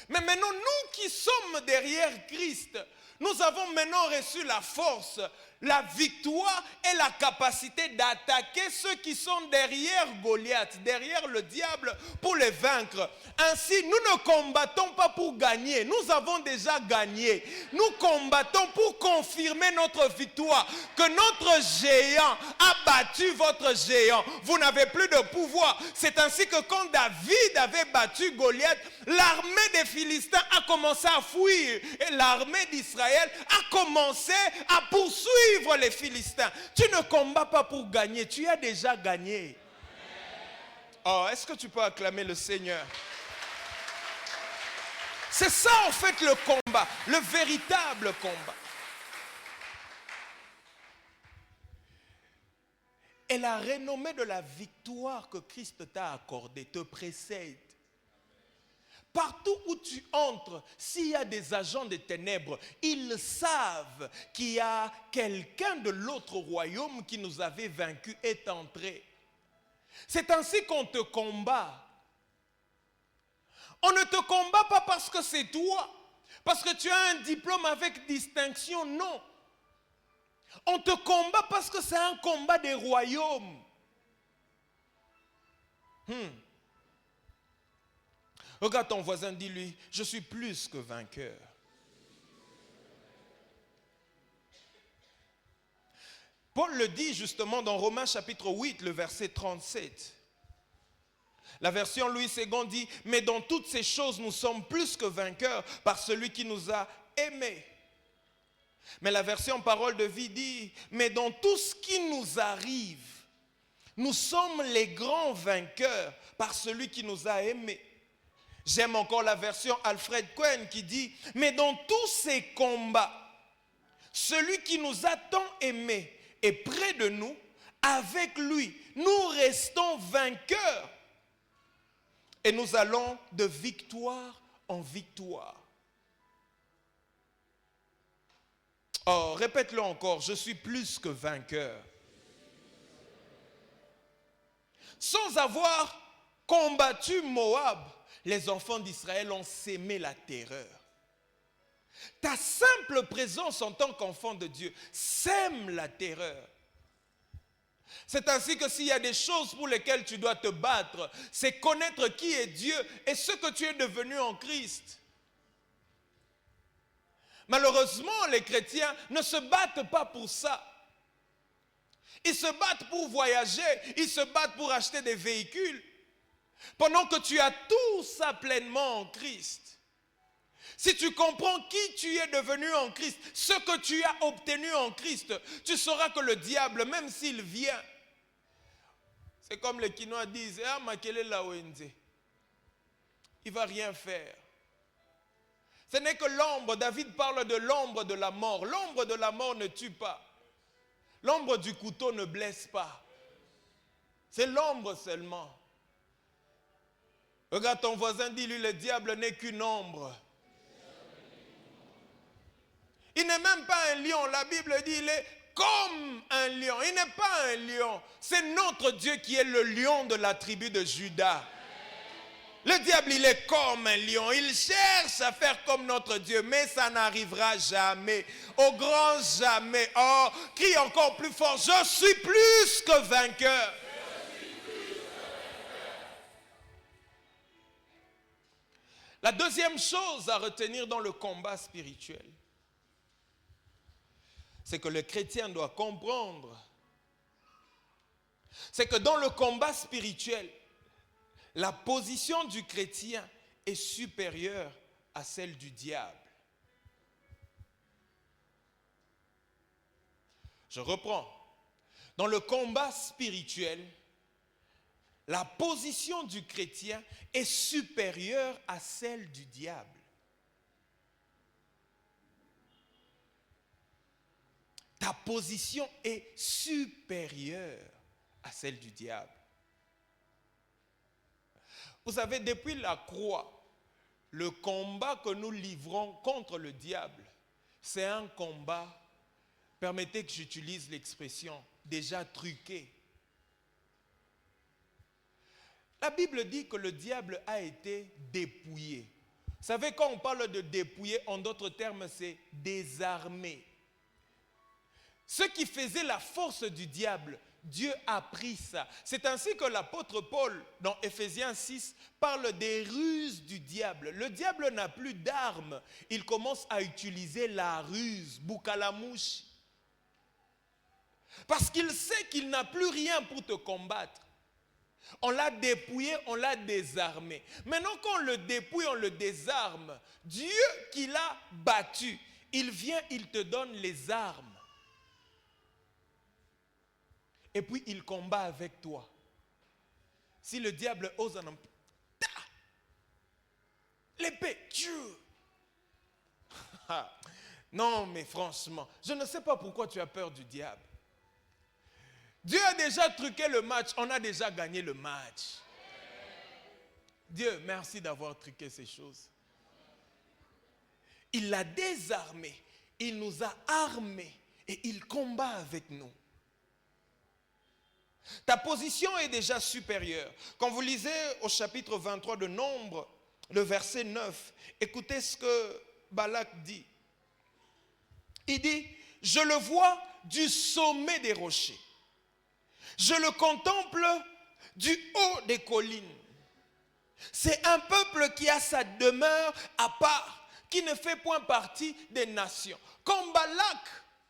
Mais maintenant, nous qui sommes derrière Christ, nous avons maintenant reçu la force, la victoire et la capacité d'attaquer ceux qui sont derrière Goliath, derrière le diable, pour les vaincre. Ainsi, nous ne combattons pas pour gagner, nous avons déjà gagné. Nous combattons pour confirmer notre victoire, que notre géant a battu votre géant. Vous n'avez plus de pouvoir. C'est ainsi que quand David avait battu Goliath, l'armée des Philistins a commencé à fuir et l'armée d'Israël a commencé à poursuivre les Philistins. Tu ne combats pas pour gagner, tu as déjà gagné. Oh, est-ce que tu peux acclamer le Seigneur? C'est ça en fait le combat, le véritable combat. Et la renommée de la victoire que Christ t'a accordée te précède. Partout où tu entres, s'il y a des agents des ténèbres, ils savent qu'il y a quelqu'un de l'autre royaume qui nous avait vaincus est entré. C'est ainsi qu'on te combat. On ne te combat pas parce que c'est toi, parce que tu as un diplôme avec distinction, non. On te combat parce que c'est un combat des royaumes. Regarde ton voisin, dis-lui, je suis plus que vainqueur. Paul le dit justement dans Romains chapitre 8, le verset 37. La version Louis II dit, mais dans toutes ces choses, nous sommes plus que vainqueurs par celui qui nous a aimés. Mais la version Parole de vie dit, mais dans tout ce qui nous arrive, nous sommes les grands vainqueurs par celui qui nous a aimés. J'aime encore la version Alfred Cohen qui dit, mais dans tous ces combats, celui qui nous a tant aimés est près de nous, avec lui, nous restons vainqueurs. Et nous allons de victoire en victoire. Oh, répète-le encore, je suis plus que vainqueur. Sans avoir combattu Moab, les enfants d'Israël ont sémé la terreur. Ta simple présence en tant qu'enfant de Dieu sème la terreur. C'est ainsi que s'il y a des choses pour lesquelles tu dois te battre, c'est connaître qui est Dieu et ce que tu es devenu en Christ. Malheureusement, les chrétiens ne se battent pas pour ça. Ils se battent pour voyager, ils se battent pour acheter des véhicules. Pendant que tu as tout ça pleinement en Christ. Si tu comprends qui tu es devenu en Christ, ce que tu as obtenu en Christ, tu sauras que le diable, même s'il vient, c'est comme les Quinois disent, ah, Makele Lawenze, il ne va rien faire. Ce n'est que l'ombre, David parle de l'ombre de la mort. L'ombre de la mort ne tue pas. L'ombre du couteau ne blesse pas. C'est l'ombre seulement. Regarde ton voisin, dis-lui, le diable n'est qu'une ombre. Il n'est même pas un lion. La Bible dit, il est comme un lion. Il n'est pas un lion. C'est notre Dieu qui est le lion de la tribu de Juda. Le diable, il est comme un lion. Il cherche à faire comme notre Dieu, mais ça n'arrivera jamais. Au grand jamais. Oh, crie encore plus fort, je suis plus que vainqueur. La deuxième chose à retenir dans le combat spirituel, c'est que le chrétien doit comprendre, c'est que dans le combat spirituel, la position du chrétien est supérieure à celle du diable. Je reprends. Dans le combat spirituel, la position du chrétien est supérieure à celle du diable. Ta position est supérieure à celle du diable. Vous savez, depuis la croix, le combat que nous livrons contre le diable, c'est un combat, permettez que j'utilise l'expression, déjà truqué. La Bible dit que le diable a été dépouillé. savez, quand on parle de dépouiller, en d'autres termes, c'est désarmer. Ce qui faisait la force du diable, Dieu a pris ça. C'est ainsi que l'apôtre Paul, dans Éphésiens 6, parle des ruses du diable. Le diable n'a plus d'armes. Il commence à utiliser la ruse, boucalamouche. Parce qu'il sait qu'il n'a plus rien pour te combattre. On l'a dépouillé, on l'a désarmé. Maintenant, quand on le dépouille, on le désarme. Dieu qui l'a battu, il vient, il te donne les armes. Et puis il combat avec toi. Si le diable ose en l'épée, Dieu. Non, mais franchement, je ne sais pas pourquoi tu as peur du diable. Dieu a déjà truqué le match, on a déjà gagné le match. Dieu, merci d'avoir truqué ces choses. Il l'a désarmé, il nous a armés et il combat avec nous. Ta position est déjà supérieure. Quand vous lisez au chapitre 23 de Nombre, le verset 9, écoutez ce que Balak dit. Il dit, je le vois du sommet des rochers. Je le contemple du haut des collines. C'est un peuple qui a sa demeure à part, qui ne fait point partie des nations. Quand Balak,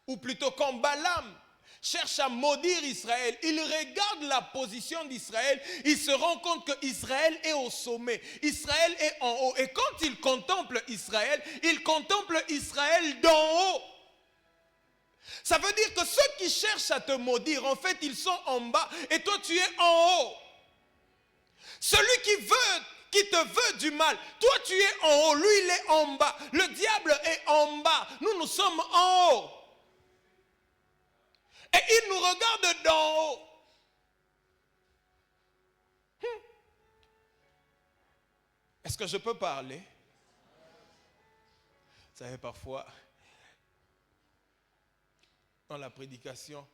ou plutôt quand Balaam, cherche à maudire Israël, il regarde la position d'Israël, il se rend compte qu'Israël est au sommet, Israël est en haut. Et quand il contemple Israël d'en haut. Ça veut dire que ceux qui cherchent à te maudire, en fait, ils sont en bas et toi, tu es en haut. Celui qui te veut du mal, toi, tu es en haut, lui, il est en bas. Le diable est en bas, nous sommes en haut. Et il nous regarde d'en haut. Est-ce que je peux parler? Vous savez, parfois, dans la prédication,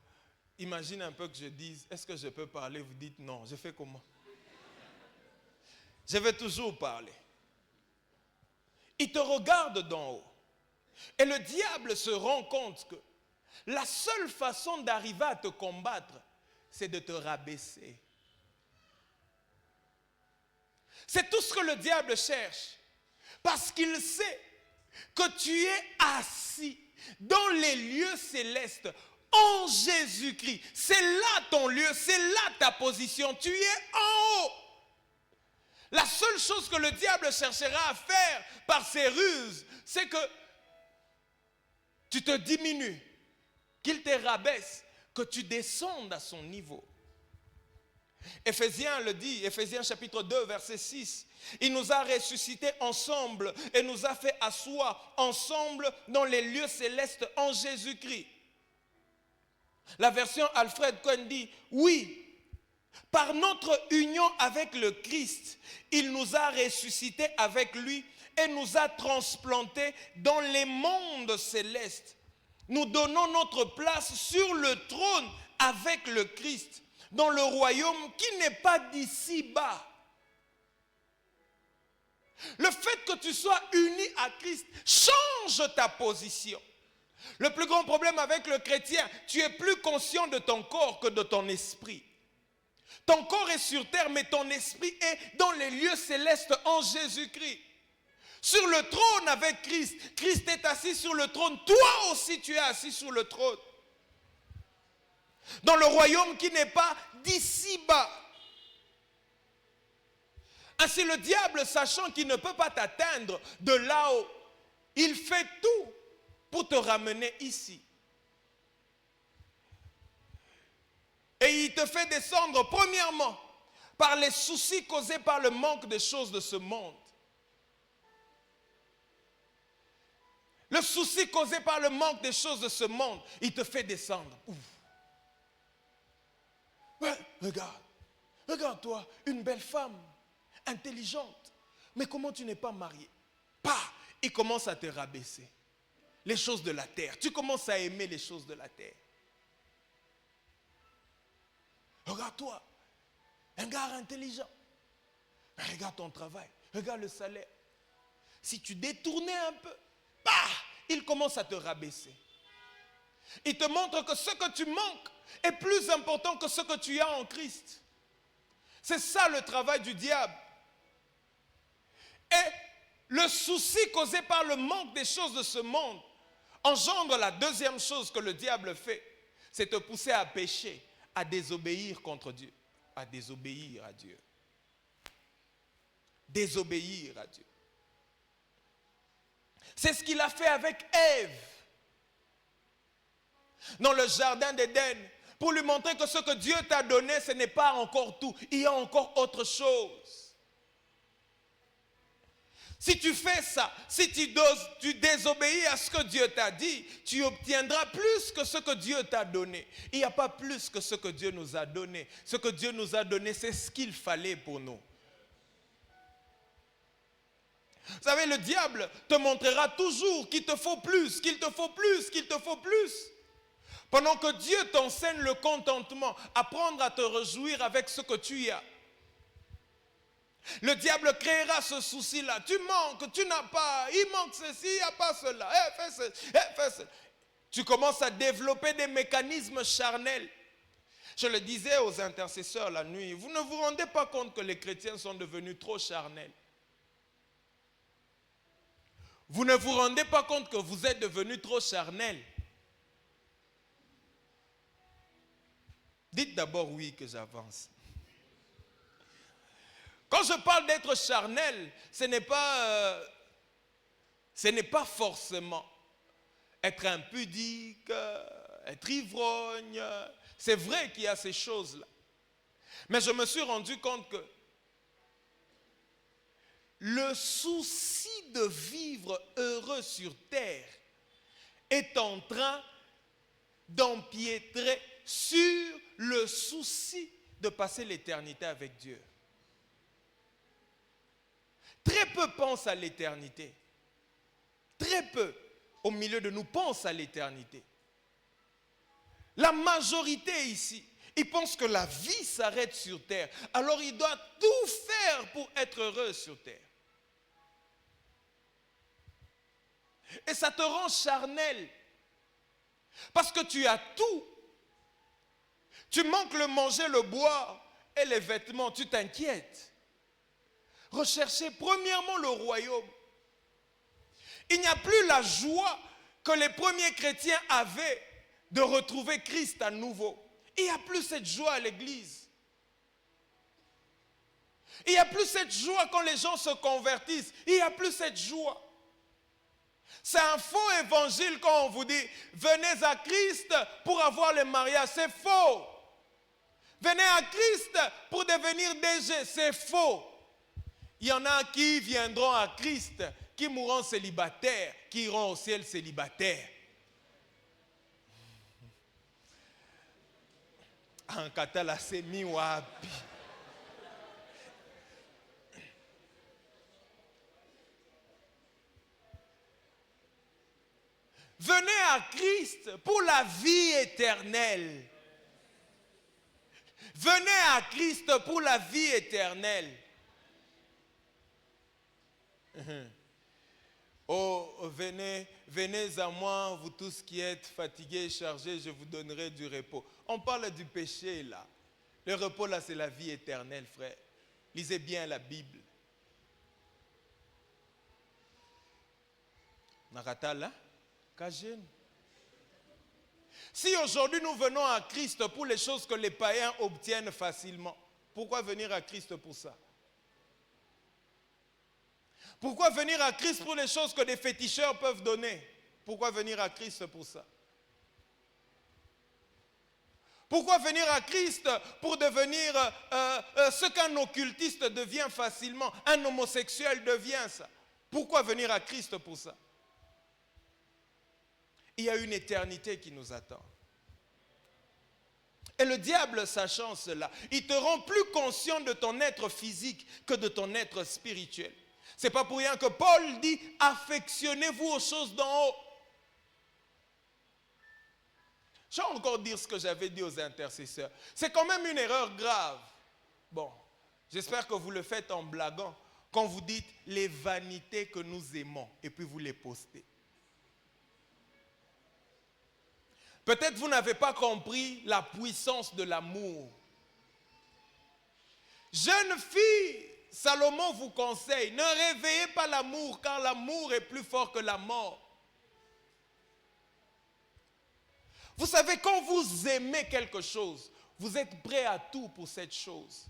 imagine un peu que je dise, est-ce que je peux parler? Vous dites non, je fais comment? Je vais toujours parler. Il te regarde d'en haut. Et le diable se rend compte que la seule façon d'arriver à te combattre, c'est de te rabaisser. C'est tout ce que le diable cherche. Parce qu'il sait que tu es assis dans les lieux célestes en Jésus-Christ. C'est là ton lieu, c'est là ta position. Tu es en haut. La seule chose que le diable cherchera à faire par ses ruses, c'est que tu te diminues, qu'il te rabaisse, que tu descendes à son niveau. Éphésiens le dit, Éphésiens chapitre 2, verset 6. Il nous a ressuscités ensemble et nous a fait asseoir ensemble dans les lieux célestes en Jésus-Christ. La version Alfred Cohen dit, oui, par notre union avec le Christ, il nous a ressuscités avec lui et nous a transplantés dans les mondes célestes. Nous donnons notre place sur le trône avec le Christ, dans le royaume qui n'est pas d'ici-bas. Le fait que tu sois uni à Christ change ta position. Le plus grand problème avec le chrétien, tu es plus conscient de ton corps que de ton esprit. Ton corps est sur terre, mais ton esprit est dans les lieux célestes en Jésus-Christ. Sur le trône avec Christ. Christ est assis sur le trône. Toi aussi, tu es assis sur le trône. Dans le royaume qui n'est pas d'ici-bas. Ainsi, le diable, sachant qu'il ne peut pas t'atteindre de là-haut, il fait tout pour te ramener ici. Et il te fait descendre, premièrement, par les soucis causés par le manque des choses de ce monde. Le souci causé par le manque des choses de ce monde, il te fait descendre. Ouf. Ouais, regarde-toi, une belle femme, intelligente. Mais comment tu n'es pas marié? Il commence à te rabaisser. Les choses de la terre. Tu commences à aimer les choses de la terre. Regarde-toi, un gars intelligent. Mais regarde ton travail, regarde le salaire. Si tu détournais un peu, il commence à te rabaisser. Il te montre que ce que tu manques est plus important que ce que tu as en Christ. C'est ça le travail du diable. Et le souci causé par le manque des choses de ce monde engendre la deuxième chose que le diable fait, c'est te pousser à pécher, à désobéir contre Dieu, à désobéir à Dieu. Désobéir à Dieu. C'est ce qu'il a fait avec Ève dans le jardin d'Éden, pour lui montrer que ce que Dieu t'a donné, ce n'est pas encore tout, il y a encore autre chose. Si tu fais ça, si tu désobéis à ce que Dieu t'a dit, tu obtiendras plus que ce que Dieu t'a donné. Il n'y a pas plus que ce que Dieu nous a donné. Ce que Dieu nous a donné, c'est ce qu'il fallait pour nous. Vous savez, le diable te montrera toujours qu'il te faut plus, qu'il te faut plus, qu'il te faut plus. Pendant que Dieu t'enseigne le contentement, apprendre à te réjouir avec ce que tu as. Le diable créera ce souci-là. Tu manques, tu n'as pas, il manque ceci, il n'y a pas cela. Fais cela. Tu commences à développer des mécanismes charnels. Je le disais aux intercesseurs la nuit, vous ne vous rendez pas compte que les chrétiens sont devenus trop charnels. Vous ne vous rendez pas compte que vous êtes devenus trop charnels. Dites d'abord oui que j'avance. Quand je parle d'être charnel, ce n'est pas forcément être impudique, être ivrogne. C'est vrai qu'il y a ces choses-là. Mais je me suis rendu compte que le souci de vivre heureux sur terre est en train d'empiétrer sur le souci de passer l'éternité avec Dieu. Très peu pensent à l'éternité. Très peu au milieu de nous pensent à l'éternité. La majorité ici, ils pensent que la vie s'arrête sur terre. Alors ils doivent tout faire pour être heureux sur terre. Et ça te rend charnel. Parce que tu as tout. Tu manques le manger, le boire et les vêtements. Tu t'inquiètes. Recherchez premièrement le royaume. Il n'y a plus la joie que les premiers chrétiens avaient de retrouver Christ à nouveau. Il n'y a plus cette joie à l'église. Il n'y a plus cette joie quand les gens se convertissent. Il n'y a plus cette joie. C'est un faux évangile quand on vous dit venez à Christ pour avoir le mariage. C'est faux. Venez à Christ pour devenir DG. C'est faux. Il y en a qui viendront à Christ, qui mourront célibataires, qui iront au ciel célibataires. En katala semi wapi. Venez à Christ pour la vie éternelle. Venez à Christ pour la vie éternelle. Oh, venez à moi, vous tous qui êtes fatigués et chargés, je vous donnerai du repos. On parle du péché là. Le repos là, c'est la vie éternelle, frère. Lisez bien la Bible. Nakatala, Kajen. Si aujourd'hui nous venons à Christ pour les choses que les païens obtiennent facilement, pourquoi venir à Christ pour ça? Pourquoi venir à Christ pour les choses que des féticheurs peuvent donner? Pourquoi venir à Christ pour ça? Pourquoi venir à Christ pour devenir ce qu'un occultiste devient facilement? Un homosexuel devient ça. Pourquoi venir à Christ pour ça? Il y a une éternité qui nous attend. Et le diable, sachant cela, il te rend plus conscient de ton être physique que de ton être spirituel. Ce n'est pas pour rien que Paul dit « Affectionnez-vous aux choses d'en haut ». Je vais encore dire ce que j'avais dit aux intercesseurs. C'est quand même une erreur grave. Bon, j'espère que vous le faites en blaguant. quand vous dites les vanités que nous aimons et puis vous les postez. Peut-être vous n'avez pas compris la puissance de l'amour. Jeune fille, Salomon vous conseille, ne réveillez pas l'amour car l'amour est plus fort que la mort. Vous savez, quand vous aimez quelque chose, vous êtes prêt à tout pour cette chose.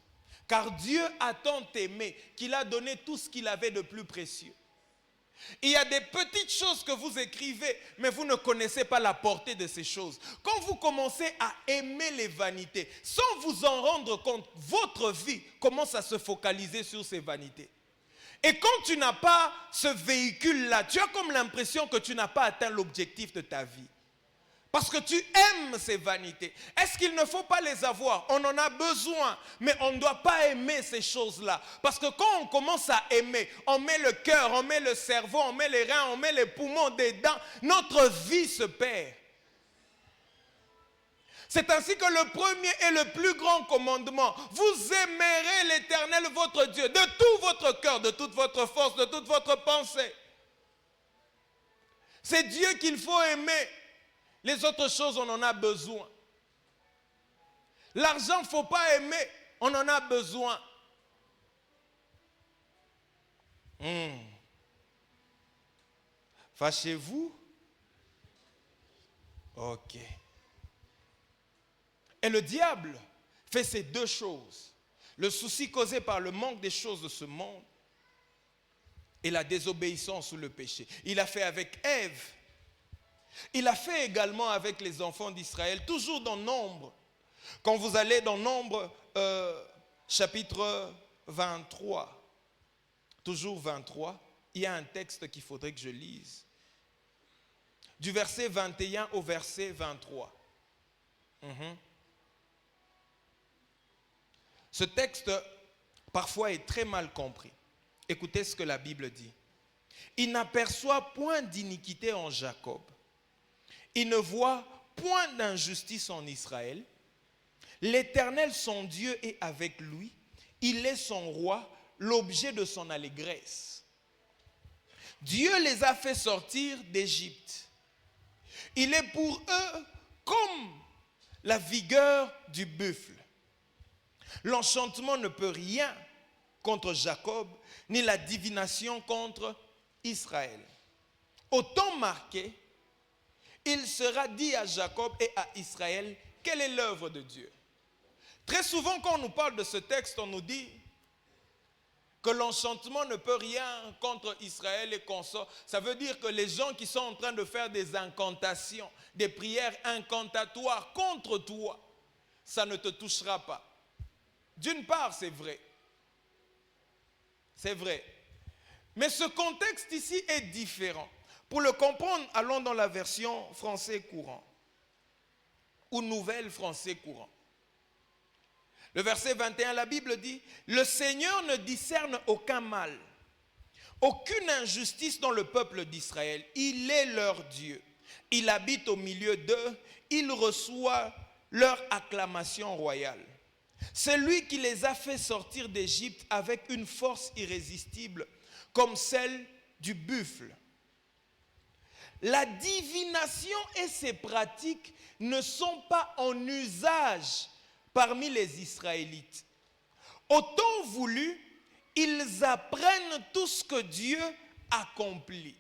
Car Dieu a tant aimé qu'il a donné tout ce qu'il avait de plus précieux. Il y a des petites choses que vous écrivez, mais vous ne connaissez pas la portée de ces choses. Quand vous commencez à aimer les vanités, sans vous en rendre compte, votre vie commence à se focaliser sur ces vanités. Et quand tu n'as pas ce véhicule-là, tu as comme l'impression que tu n'as pas atteint l'objectif de ta vie. Parce que tu aimes ces vanités. Est-ce qu'il ne faut pas les avoir? On en a besoin, mais on ne doit pas aimer ces choses-là. Parce que quand on commence à aimer, on met le cœur, on met le cerveau, on met les reins, on met les poumons dedans, notre vie se perd. C'est ainsi que le premier et le plus grand commandement, vous aimerez l'Éternel votre Dieu de tout votre cœur, de toute votre force, de toute votre pensée. C'est Dieu qu'il faut aimer. Les autres choses, on en a besoin. L'argent, il ne faut pas aimer, on en a besoin. Fâchez-vous? Ok. Et le diable fait ces deux choses. Le souci causé par le manque des choses de ce monde et la désobéissance ou le péché. Il a fait avec Ève. Il a fait également avec les enfants d'Israël, toujours dans Nombre. Quand vous allez dans Nombre, chapitre 23, toujours 23, il y a un texte qu'il faudrait que je lise. Du verset 21 au verset 23. Ce texte, parfois, est très mal compris. Écoutez ce que la Bible dit. Il n'aperçoit point d'iniquité en Jacob. Il ne voit point d'injustice en Israël. L'Éternel, son Dieu, est avec lui. Il est son roi, l'objet de son allégresse. Dieu les a fait sortir d'Égypte. Il est pour eux comme la vigueur du buffle. L'enchantement ne peut rien contre Jacob, ni la divination contre Israël. Au temps marqué, il sera dit à Jacob et à Israël, quelle est l'œuvre de Dieu? Très souvent, quand on nous parle de ce texte, on nous dit que l'enchantement ne peut rien contre Israël et consorts. Ça veut dire que les gens qui sont en train de faire des incantations, des prières incantatoires contre toi, ça ne te touchera pas. D'une part, c'est vrai. C'est vrai. Mais ce contexte ici est différent. Pour le comprendre, allons dans la version français courant ou nouvelle français courant. Le verset 21, la Bible dit, « Le Seigneur ne discerne aucun mal, aucune injustice dans le peuple d'Israël. Il est leur Dieu. Il habite au milieu d'eux. Il reçoit leur acclamation royale. C'est lui qui les a fait sortir d'Égypte avec une force irrésistible, comme celle du buffle. La divination et ses pratiques ne sont pas en usage parmi les Israélites. Au temps voulu, ils apprennent tout ce que Dieu accomplit.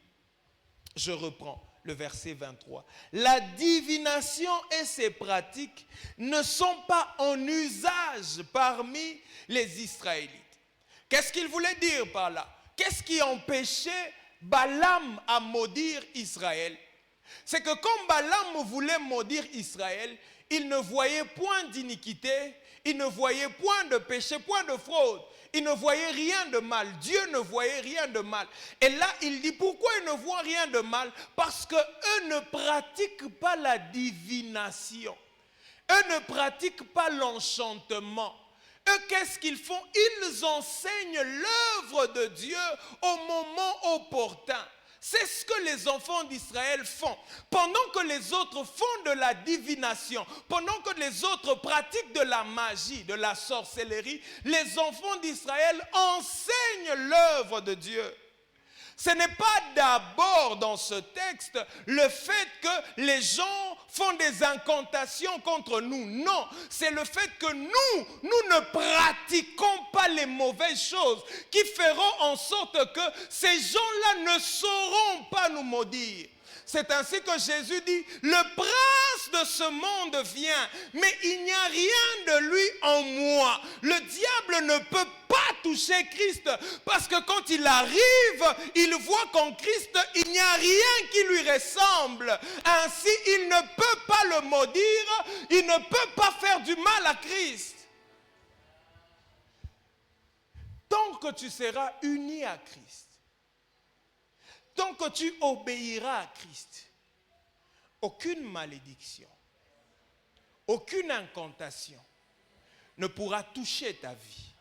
Je reprends le verset 23. La divination et ses pratiques ne sont pas en usage parmi les Israélites. Qu'est-ce qu'il voulait dire par là? Qu'est-ce qui empêchait Balaam à maudire Israël? C'est que quand Balaam voulait maudire Israël, il ne voyait point d'iniquité, il ne voyait point de péché, point de fraude. Il ne voyait rien de mal. Dieu ne voyait rien de mal. Et là, il dit, pourquoi ils ne voient rien de mal? Parce qu'eux ne pratiquent pas la divination. Eux ne pratiquent pas l'enchantement. Eux, qu'est-ce qu'ils font? Ils enseignent l'œuvre de Dieu au moment opportun. C'est ce que les enfants d'Israël font. Pendant que les autres font de la divination, pendant que les autres pratiquent de la magie, de la sorcellerie, les enfants d'Israël enseignent l'œuvre de Dieu. Ce n'est pas d'abord dans ce texte le fait que les gens font des incantations contre nous. Non, c'est le fait que nous ne pratiquons pas les mauvaises choses qui feront en sorte que ces gens-là ne sauront pas nous maudire. C'est ainsi que Jésus dit, le prince de ce monde vient, mais il n'y a rien de lui en moi. Le diable ne peut pas toucher Christ, parce que quand il arrive, il voit qu'en Christ, il n'y a rien qui lui ressemble. Ainsi, il ne peut pas le maudire, il ne peut pas faire du mal à Christ. Tant que tu seras uni à Christ, tant que tu obéiras à Christ, aucune malédiction, aucune incantation ne pourra toucher ta vie.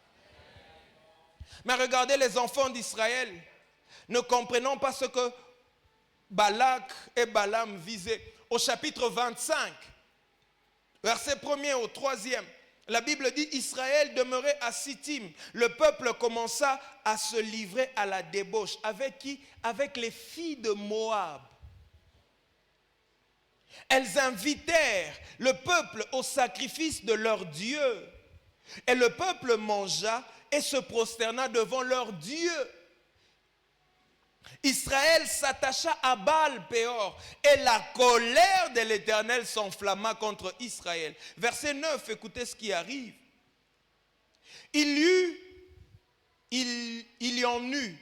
Mais regardez les enfants d'Israël, ne comprenant pas ce que Balak et Balaam visaient. Au chapitre 25, verset 1er au 3e, la Bible dit, Israël demeurait à Sittim. Le peuple commença à se livrer à la débauche. Avec qui? Avec les filles de Moab. Elles invitèrent le peuple au sacrifice de leur Dieu. Et le peuple mangea et se prosterna devant leur Dieu. Israël s'attacha à Baal-Péor et la colère de l'Éternel s'enflamma contre Israël. Verset 9, écoutez ce qui arrive. Il y en eut,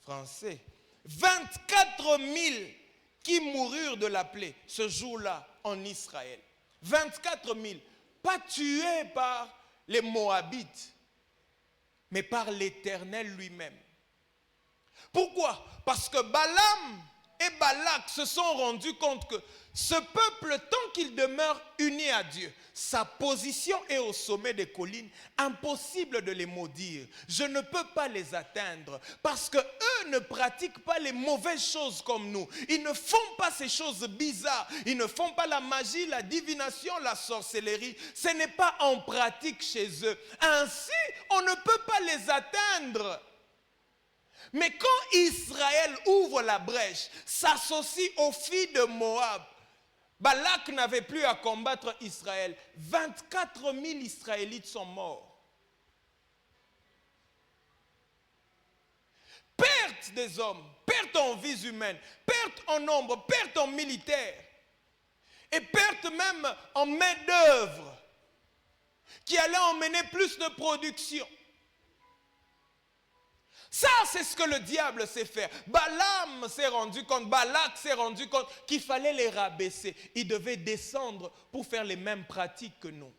français, 24 000 qui moururent de la plaie ce jour-là en Israël. 24 000, pas tués par les Moabites, mais par l'Éternel lui-même. Pourquoi? Parce que Balaam et Balak se sont rendus compte que ce peuple, tant qu'il demeure uni à Dieu, sa position est au sommet des collines, impossible de les maudire. Je ne peux pas les atteindre parce que eux ne pratiquent pas les mauvaises choses comme nous. Ils ne font pas ces choses bizarres. Ils ne font pas la magie, la divination, la sorcellerie. Ce n'est pas en pratique chez eux. Ainsi, on ne peut pas les atteindre. Mais quand Israël ouvre la brèche, s'associe aux filles de Moab, Balak n'avait plus à combattre Israël. 24 000 Israélites sont morts. Perte des hommes, perte en vies humaines, perte en nombre, perte en militaires. Et perte même en main-d'œuvre qui allait emmener plus de production. Ça, c'est ce que le diable sait faire. Balaam s'est rendu compte, Balak s'est rendu compte qu'il fallait les rabaisser. Ils devaient descendre pour faire les mêmes pratiques que nous.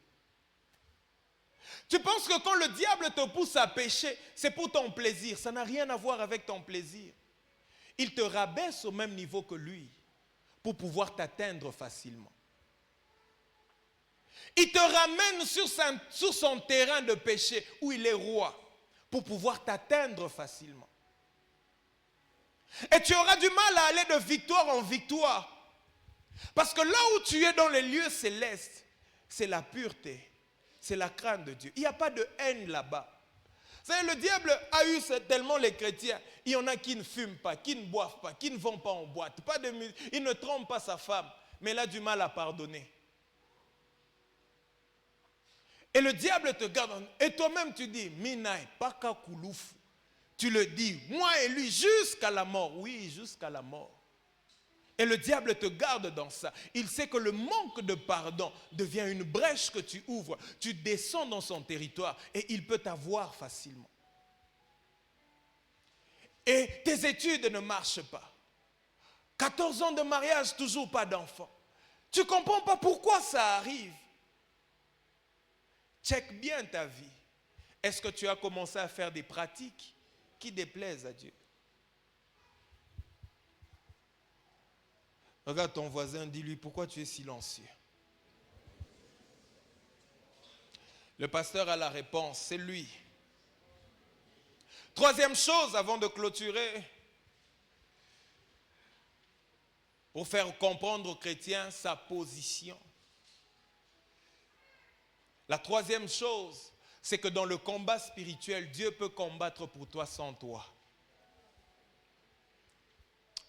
Tu penses que quand le diable te pousse à pécher, c'est pour ton plaisir. Ça n'a rien à voir avec ton plaisir. Il te rabaisse au même niveau que lui pour pouvoir t'atteindre facilement. Il te ramène sur son terrain de péché où il est roi, pour pouvoir t'atteindre facilement. Et tu auras du mal à aller de victoire en victoire. Parce que là où tu es dans les lieux célestes, c'est la pureté, c'est la crainte de Dieu. Il n'y a pas de haine là-bas. Vous savez, le diable a eu tellement les chrétiens. Il y en a qui ne fument pas, qui ne boivent pas, qui ne vont pas en boîte, pas de musique. Il ne trompe pas sa femme, mais il a du mal à pardonner. Et le diable te garde. Et toi-même tu dis, Minaï, Paka Kouloufou. Tu le dis, moi et lui, jusqu'à la mort. Oui, jusqu'à la mort. Et le diable te garde dans ça. Il sait que le manque de pardon devient une brèche que tu ouvres. Tu descends dans son territoire et il peut t'avoir facilement. Et tes études ne marchent pas. 14 ans de mariage, toujours pas d'enfant. Tu ne comprends pas pourquoi ça arrive. Check bien ta vie. Est-ce que tu as commencé à faire des pratiques qui déplaisent à Dieu? Regarde ton voisin, dis-lui, pourquoi tu es silencieux? Le pasteur a la réponse, c'est lui. Troisième chose, avant de clôturer, pour faire comprendre aux chrétiens sa position. La troisième chose, c'est que dans le combat spirituel, Dieu peut combattre pour toi sans toi.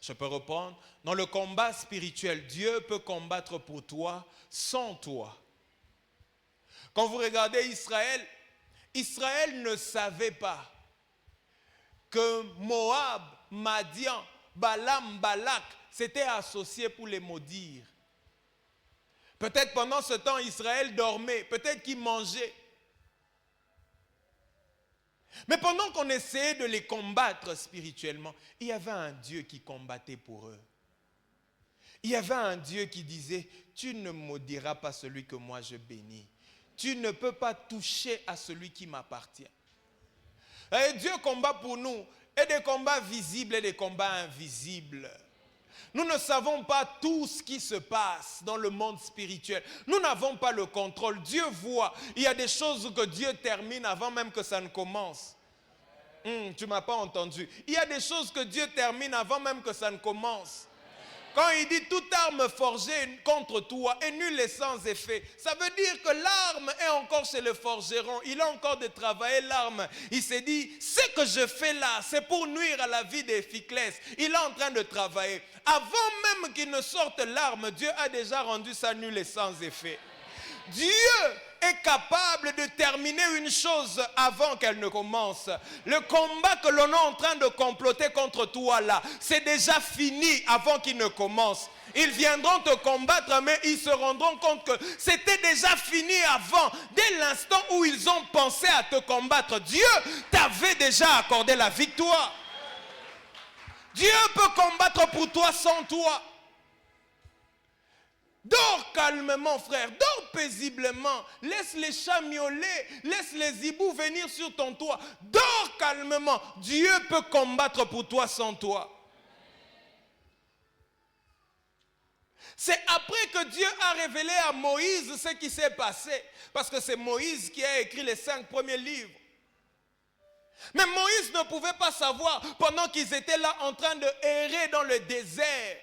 Je peux reprendre. Dans le combat spirituel, Dieu peut combattre pour toi sans toi. Quand vous regardez Israël, Israël ne savait pas que Moab, Madian, Balaam, Balak s'étaient associés pour les maudire. Peut-être pendant ce temps, Israël dormait, peut-être qu'il mangeait. Mais pendant qu'on essayait de les combattre spirituellement, il y avait un Dieu qui combattait pour eux. Il y avait un Dieu qui disait, tu ne maudiras pas celui que moi je bénis. Tu ne peux pas toucher à celui qui m'appartient. Et Dieu combat pour nous, et des combats visibles et des combats invisibles. Nous ne savons pas tout ce qui se passe dans le monde spirituel. Nous n'avons pas le contrôle. Dieu voit. Il y a des choses que Dieu termine avant même que ça ne commence. Tu ne m'as pas entendu. Il y a des choses que Dieu termine avant même que ça ne commence. Quand il dit toute arme forgée contre toi est nulle et sans effet, ça veut dire que l'arme est encore chez le forgeron. Il a encore de travailler l'arme. Il s'est dit, ce que je fais là, c'est pour nuire à la vie des Ficlès. Il est en train de travailler. Avant même qu'il ne sorte l'arme, Dieu a déjà rendu ça nul et sans effet. Dieu est capable de terminer une chose avant qu'elle ne commence. Le combat que l'on est en train de comploter contre toi là, c'est déjà fini avant qu'il ne commence. Ils viendront te combattre, mais ils se rendront compte que c'était déjà fini avant. Dès l'instant où ils ont pensé à te combattre, Dieu t'avait déjà accordé la victoire. Dieu peut combattre pour toi sans toi. Dors calmement, frère, dors paisiblement, laisse les chats miauler, laisse les hiboux venir sur ton toit, dors calmement, Dieu peut combattre pour toi sans toi. C'est après que Dieu a révélé à Moïse ce qui s'est passé, parce que c'est Moïse qui a écrit les 5 premiers livres. Mais Moïse ne pouvait pas savoir pendant qu'ils étaient là en train de errer dans le désert,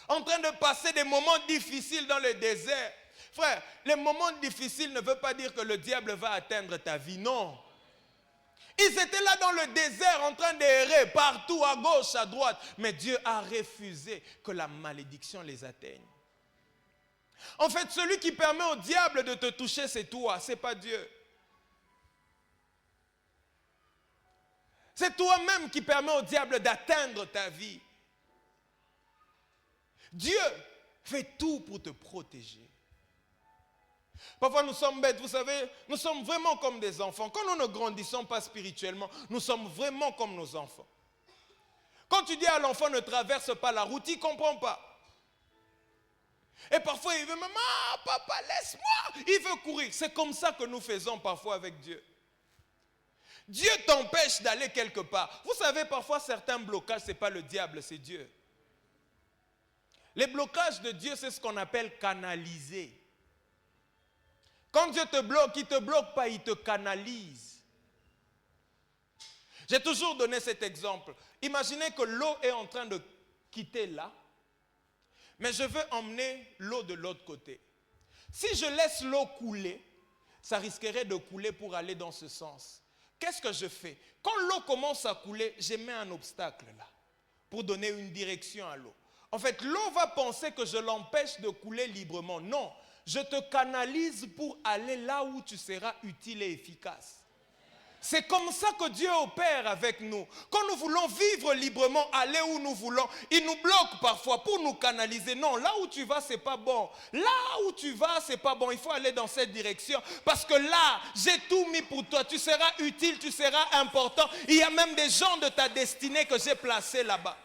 en train de passer des moments difficiles dans le désert. Frère, les moments difficiles ne veulent pas dire que le diable va atteindre ta vie, non. Ils étaient là dans le désert en train d'errer partout, à gauche, à droite. Mais Dieu a refusé que la malédiction les atteigne. En fait, celui qui permet au diable de te toucher, c'est toi, c'est pas Dieu. C'est toi-même qui permet au diable d'atteindre ta vie. Dieu fait tout pour te protéger. Parfois nous sommes bêtes, vous savez, nous sommes vraiment comme des enfants. Quand nous ne grandissons pas spirituellement, nous sommes vraiment comme nos enfants. Quand tu dis à l'enfant ne traverse pas la route, il ne comprend pas. Et parfois il veut même, ah papa laisse-moi, il veut courir. C'est comme ça que nous faisons parfois avec Dieu. Dieu t'empêche d'aller quelque part. Vous savez, parfois certains blocages, ce n'est pas le diable, c'est Dieu. Les blocages de Dieu, c'est ce qu'on appelle canaliser. Quand Dieu te bloque, il ne te bloque pas, il te canalise. J'ai toujours donné cet exemple. Imaginez que l'eau est en train de quitter là, mais je veux emmener l'eau de l'autre côté. Si je laisse l'eau couler, ça risquerait de couler pour aller dans ce sens. Qu'est-ce que je fais? Quand l'eau commence à couler, je mets un obstacle là, pour donner une direction à l'eau. En fait, l'eau va penser que je l'empêche de couler librement. Non, je te canalise pour aller là où tu seras utile et efficace. C'est comme ça que Dieu opère avec nous. Quand nous voulons vivre librement, aller où nous voulons, il nous bloque parfois pour nous canaliser. Non, là où tu vas, c'est pas bon. Là où tu vas, c'est pas bon. Il faut aller dans cette direction. Parce que là, j'ai tout mis pour toi. Tu seras utile, tu seras important. Il y a même des gens de ta destinée que j'ai placés là-bas.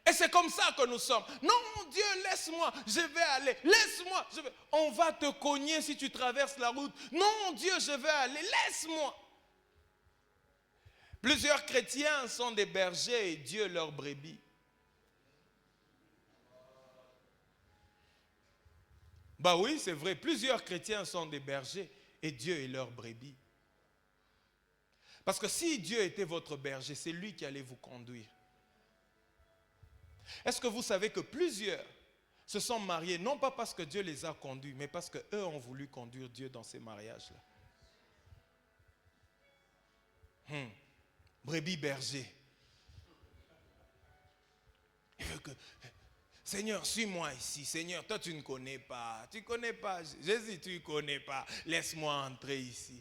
Et c'est comme ça que nous sommes. Non, Dieu, laisse-moi, je vais aller. Laisse-moi, je vais. On va te cogner si tu traverses la route. Non, Dieu, je vais aller. Laisse-moi. Plusieurs chrétiens sont des bergers et Dieu leur brebis. Bah oui, c'est vrai. Plusieurs chrétiens sont des bergers et Dieu est leur brebis. Parce que si Dieu était votre berger, c'est lui qui allait vous conduire. Est-ce que vous savez que plusieurs se sont mariés, non pas parce que Dieu les a conduits, mais parce qu'eux ont voulu conduire Dieu dans ces mariages-là. Brebis berger. Il veut que, Seigneur, suis-moi ici. Seigneur, toi tu ne connais pas. Tu ne connais pas. Jésus, tu ne connais pas. Laisse-moi entrer ici.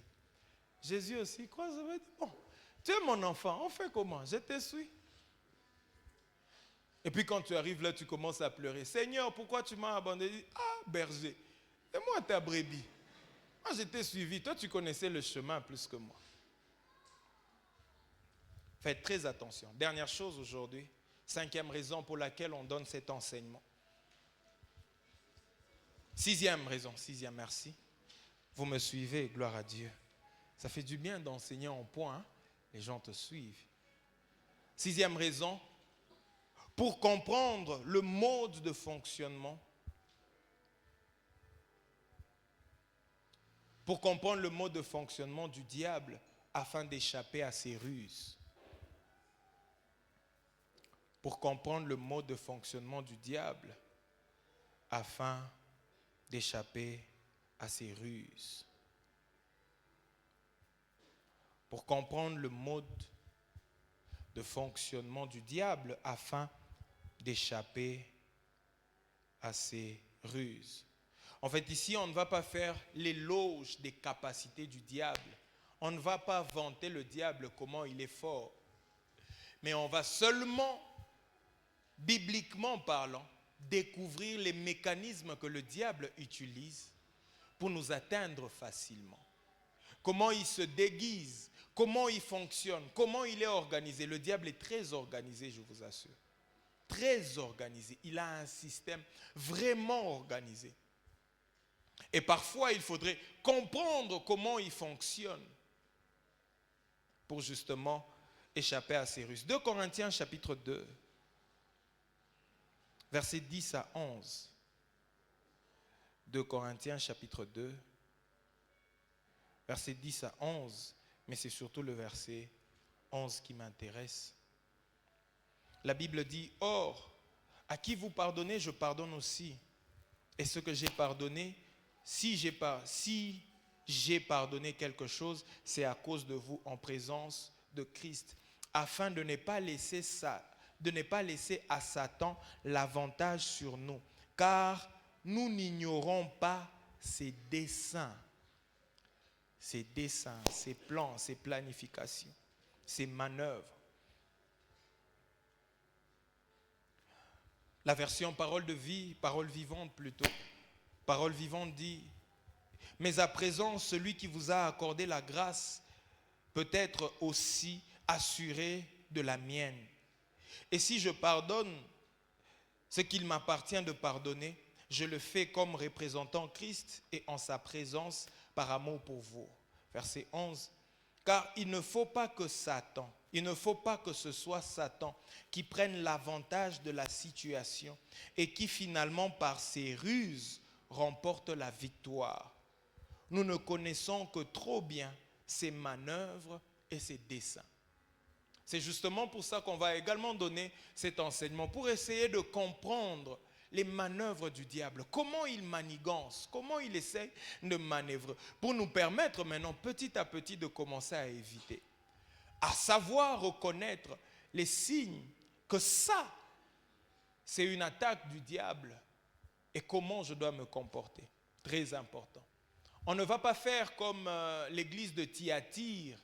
Jésus aussi croit, ça veut dire, bon, tu es mon enfant, on fait comment? Je te suis. Et puis quand tu arrives là, tu commences à pleurer. Seigneur, pourquoi tu m'as abandonné? Ah, berger, et moi ta brebis. Moi je t'ai suivi, toi tu connaissais le chemin plus que moi. Faites très attention. Dernière chose aujourd'hui, 5e raison pour laquelle on donne cet enseignement. 6e raison, 6e, merci. Vous me suivez, gloire à Dieu. Ça fait du bien d'enseigner en point, hein? Les gens te suivent. 6e raison, pour comprendre le mode de fonctionnement. Pour comprendre le mode de fonctionnement du diable afin d'échapper à ses ruses. Pour comprendre le mode de fonctionnement du diable afin d'échapper à ses ruses. Pour comprendre le mode de fonctionnement du diable afin d'échapper à ses ruses. En fait, ici, on ne va pas faire l'éloge des capacités du diable. On ne va pas vanter le diable comment il est fort. Mais on va seulement, bibliquement parlant, découvrir les mécanismes que le diable utilise pour nous atteindre facilement. Comment il se déguise, comment il fonctionne, comment il est organisé. Le diable est très organisé, je vous assure. Très organisé. Il a un système vraiment organisé. Et parfois, il faudrait comprendre comment il fonctionne pour justement échapper à ces ruses. 2 Corinthiens chapitre 2, versets 10 à 11. 2 Corinthiens chapitre 2, versets 10 à 11. Mais c'est surtout le verset 11 qui m'intéresse. La Bible dit, « Or, à qui vous pardonnez, je pardonne aussi. Et ce que j'ai pardonné, si j'ai pardonné quelque chose, c'est à cause de vous en présence de Christ, afin de ne pas laisser à Satan l'avantage sur nous, car nous n'ignorons pas ses desseins, ses plans, ses planifications, ses manœuvres. » La version parole de vie, parole vivante plutôt. Parole vivante dit, « Mais à présent, celui qui vous a accordé la grâce peut être aussi assuré de la mienne. Et si je pardonne ce qu'il m'appartient de pardonner, je le fais comme représentant Christ et en sa présence par amour pour vous. » Verset 11. « Car il ne faut pas que ce soit Satan qui prenne l'avantage de la situation et qui finalement par ses ruses remporte la victoire. Nous ne connaissons que trop bien ses manœuvres et ses desseins. » C'est justement pour ça qu'on va également donner cet enseignement, pour essayer de comprendre les manœuvres du diable, comment il manigance, comment il essaie de manœuvrer, pour nous permettre maintenant petit à petit de commencer à éviter, à savoir reconnaître les signes que ça, c'est une attaque du diable et comment je dois me comporter. Très important. On ne va pas faire comme l'église de Thyatire,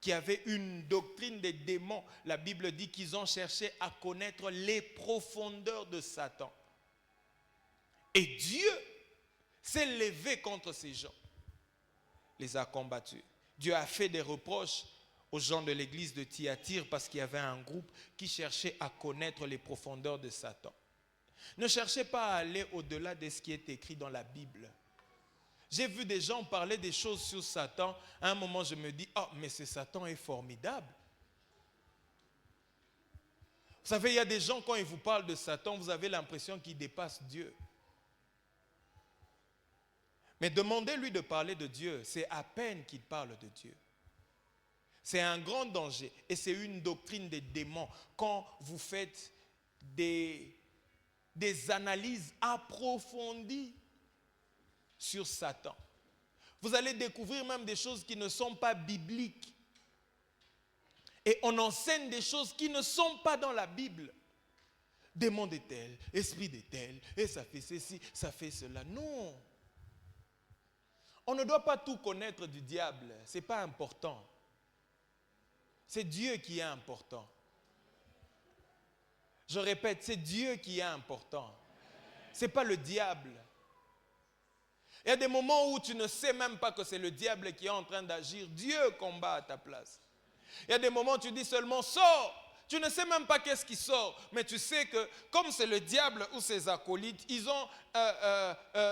qui avait une doctrine des démons. La Bible dit qu'ils ont cherché à connaître les profondeurs de Satan. Et Dieu s'est levé contre ces gens, les a combattus. Dieu a fait des reproches aux gens de l'église de Thyatire parce qu'il y avait un groupe qui cherchait à connaître les profondeurs de Satan. Ne cherchez pas à aller au-delà de ce qui est écrit dans la Bible. J'ai vu des gens parler des choses sur Satan. À un moment, je me dis, « Oh, mais ce Satan est formidable. » Vous savez, il y a des gens, quand ils vous parlent de Satan, vous avez l'impression qu'il dépasse Dieu. Mais demandez-lui de parler de Dieu. C'est à peine qu'il parle de Dieu. C'est un grand danger. Et c'est une doctrine des démons. Quand vous faites des analyses approfondies sur Satan. Vous allez découvrir même des choses qui ne sont pas bibliques. Et on enseigne des choses qui ne sont pas dans la Bible. Démon de tel, esprit de tel, et ça fait ceci, ça fait cela. Non. On ne doit pas tout connaître du diable. Ce n'est pas important. C'est Dieu qui est important. Je répète, c'est Dieu qui est important. Ce n'est pas le diable. Il y a des moments où tu ne sais même pas que c'est le diable qui est en train d'agir. Dieu combat à ta place. Il y a des moments où tu dis seulement « sors ». Tu ne sais même pas qu'est-ce qui sort, mais tu sais que comme c'est le diable ou ses acolytes, ils ont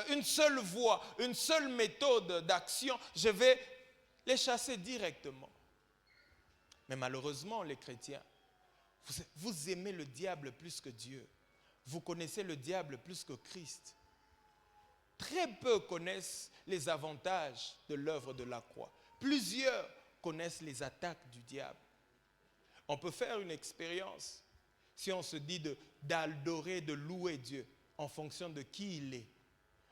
une seule voie, une seule méthode d'action. Je vais les chasser directement. Mais malheureusement, les chrétiens, vous aimez le diable plus que Dieu. Vous connaissez le diable plus que Christ. Très peu connaissent les avantages de l'œuvre de la croix. Plusieurs connaissent les attaques du diable. On peut faire une expérience si on se dit d'adorer, de louer Dieu en fonction de qui il est.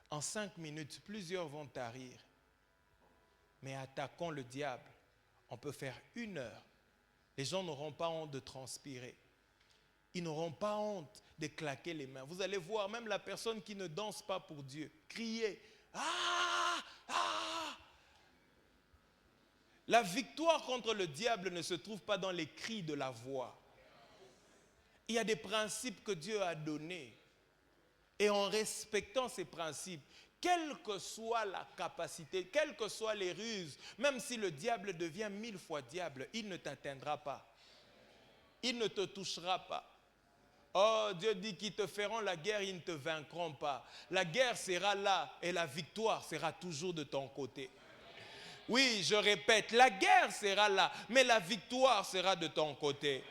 En 5 minutes, plusieurs vont tarir. Mais attaquons le diable. On peut faire 1 heure. Les gens n'auront pas honte de transpirer. Ils n'auront pas honte de claquer les mains. Vous allez voir, même la personne qui ne danse pas pour Dieu, crier. Ah! Ah! La victoire contre le diable ne se trouve pas dans les cris de la voix. Il y a des principes que Dieu a donnés. Et en respectant ces principes, quelle que soit la capacité, quelles que soient les ruses, même si le diable devient 1000 fois diable, il ne t'atteindra pas. Il ne te touchera pas. Oh, Dieu dit qu'ils te feront la guerre, ils ne te vaincront pas. La guerre sera là et la victoire sera toujours de ton côté. Oui, je répète, la guerre sera là, mais la victoire sera de ton côté.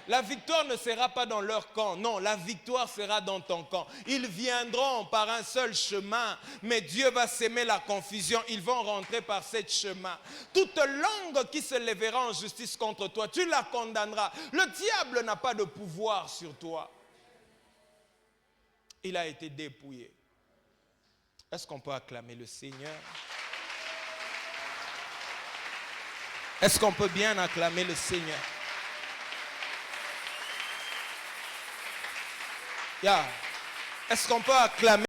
La victoire ne sera pas dans leur camp, non, la victoire sera dans ton camp. Ils viendront par un seul chemin, mais Dieu va s'aimer la confusion, ils vont rentrer par ce chemin. Toute langue qui se lèvera en justice contre toi, tu la condamneras. Le diable n'a pas de pouvoir sur toi. Il a été dépouillé. Est-ce qu'on peut acclamer le Seigneur? Est-ce qu'on peut bien acclamer le Seigneur? Est-ce qu'on peut acclamer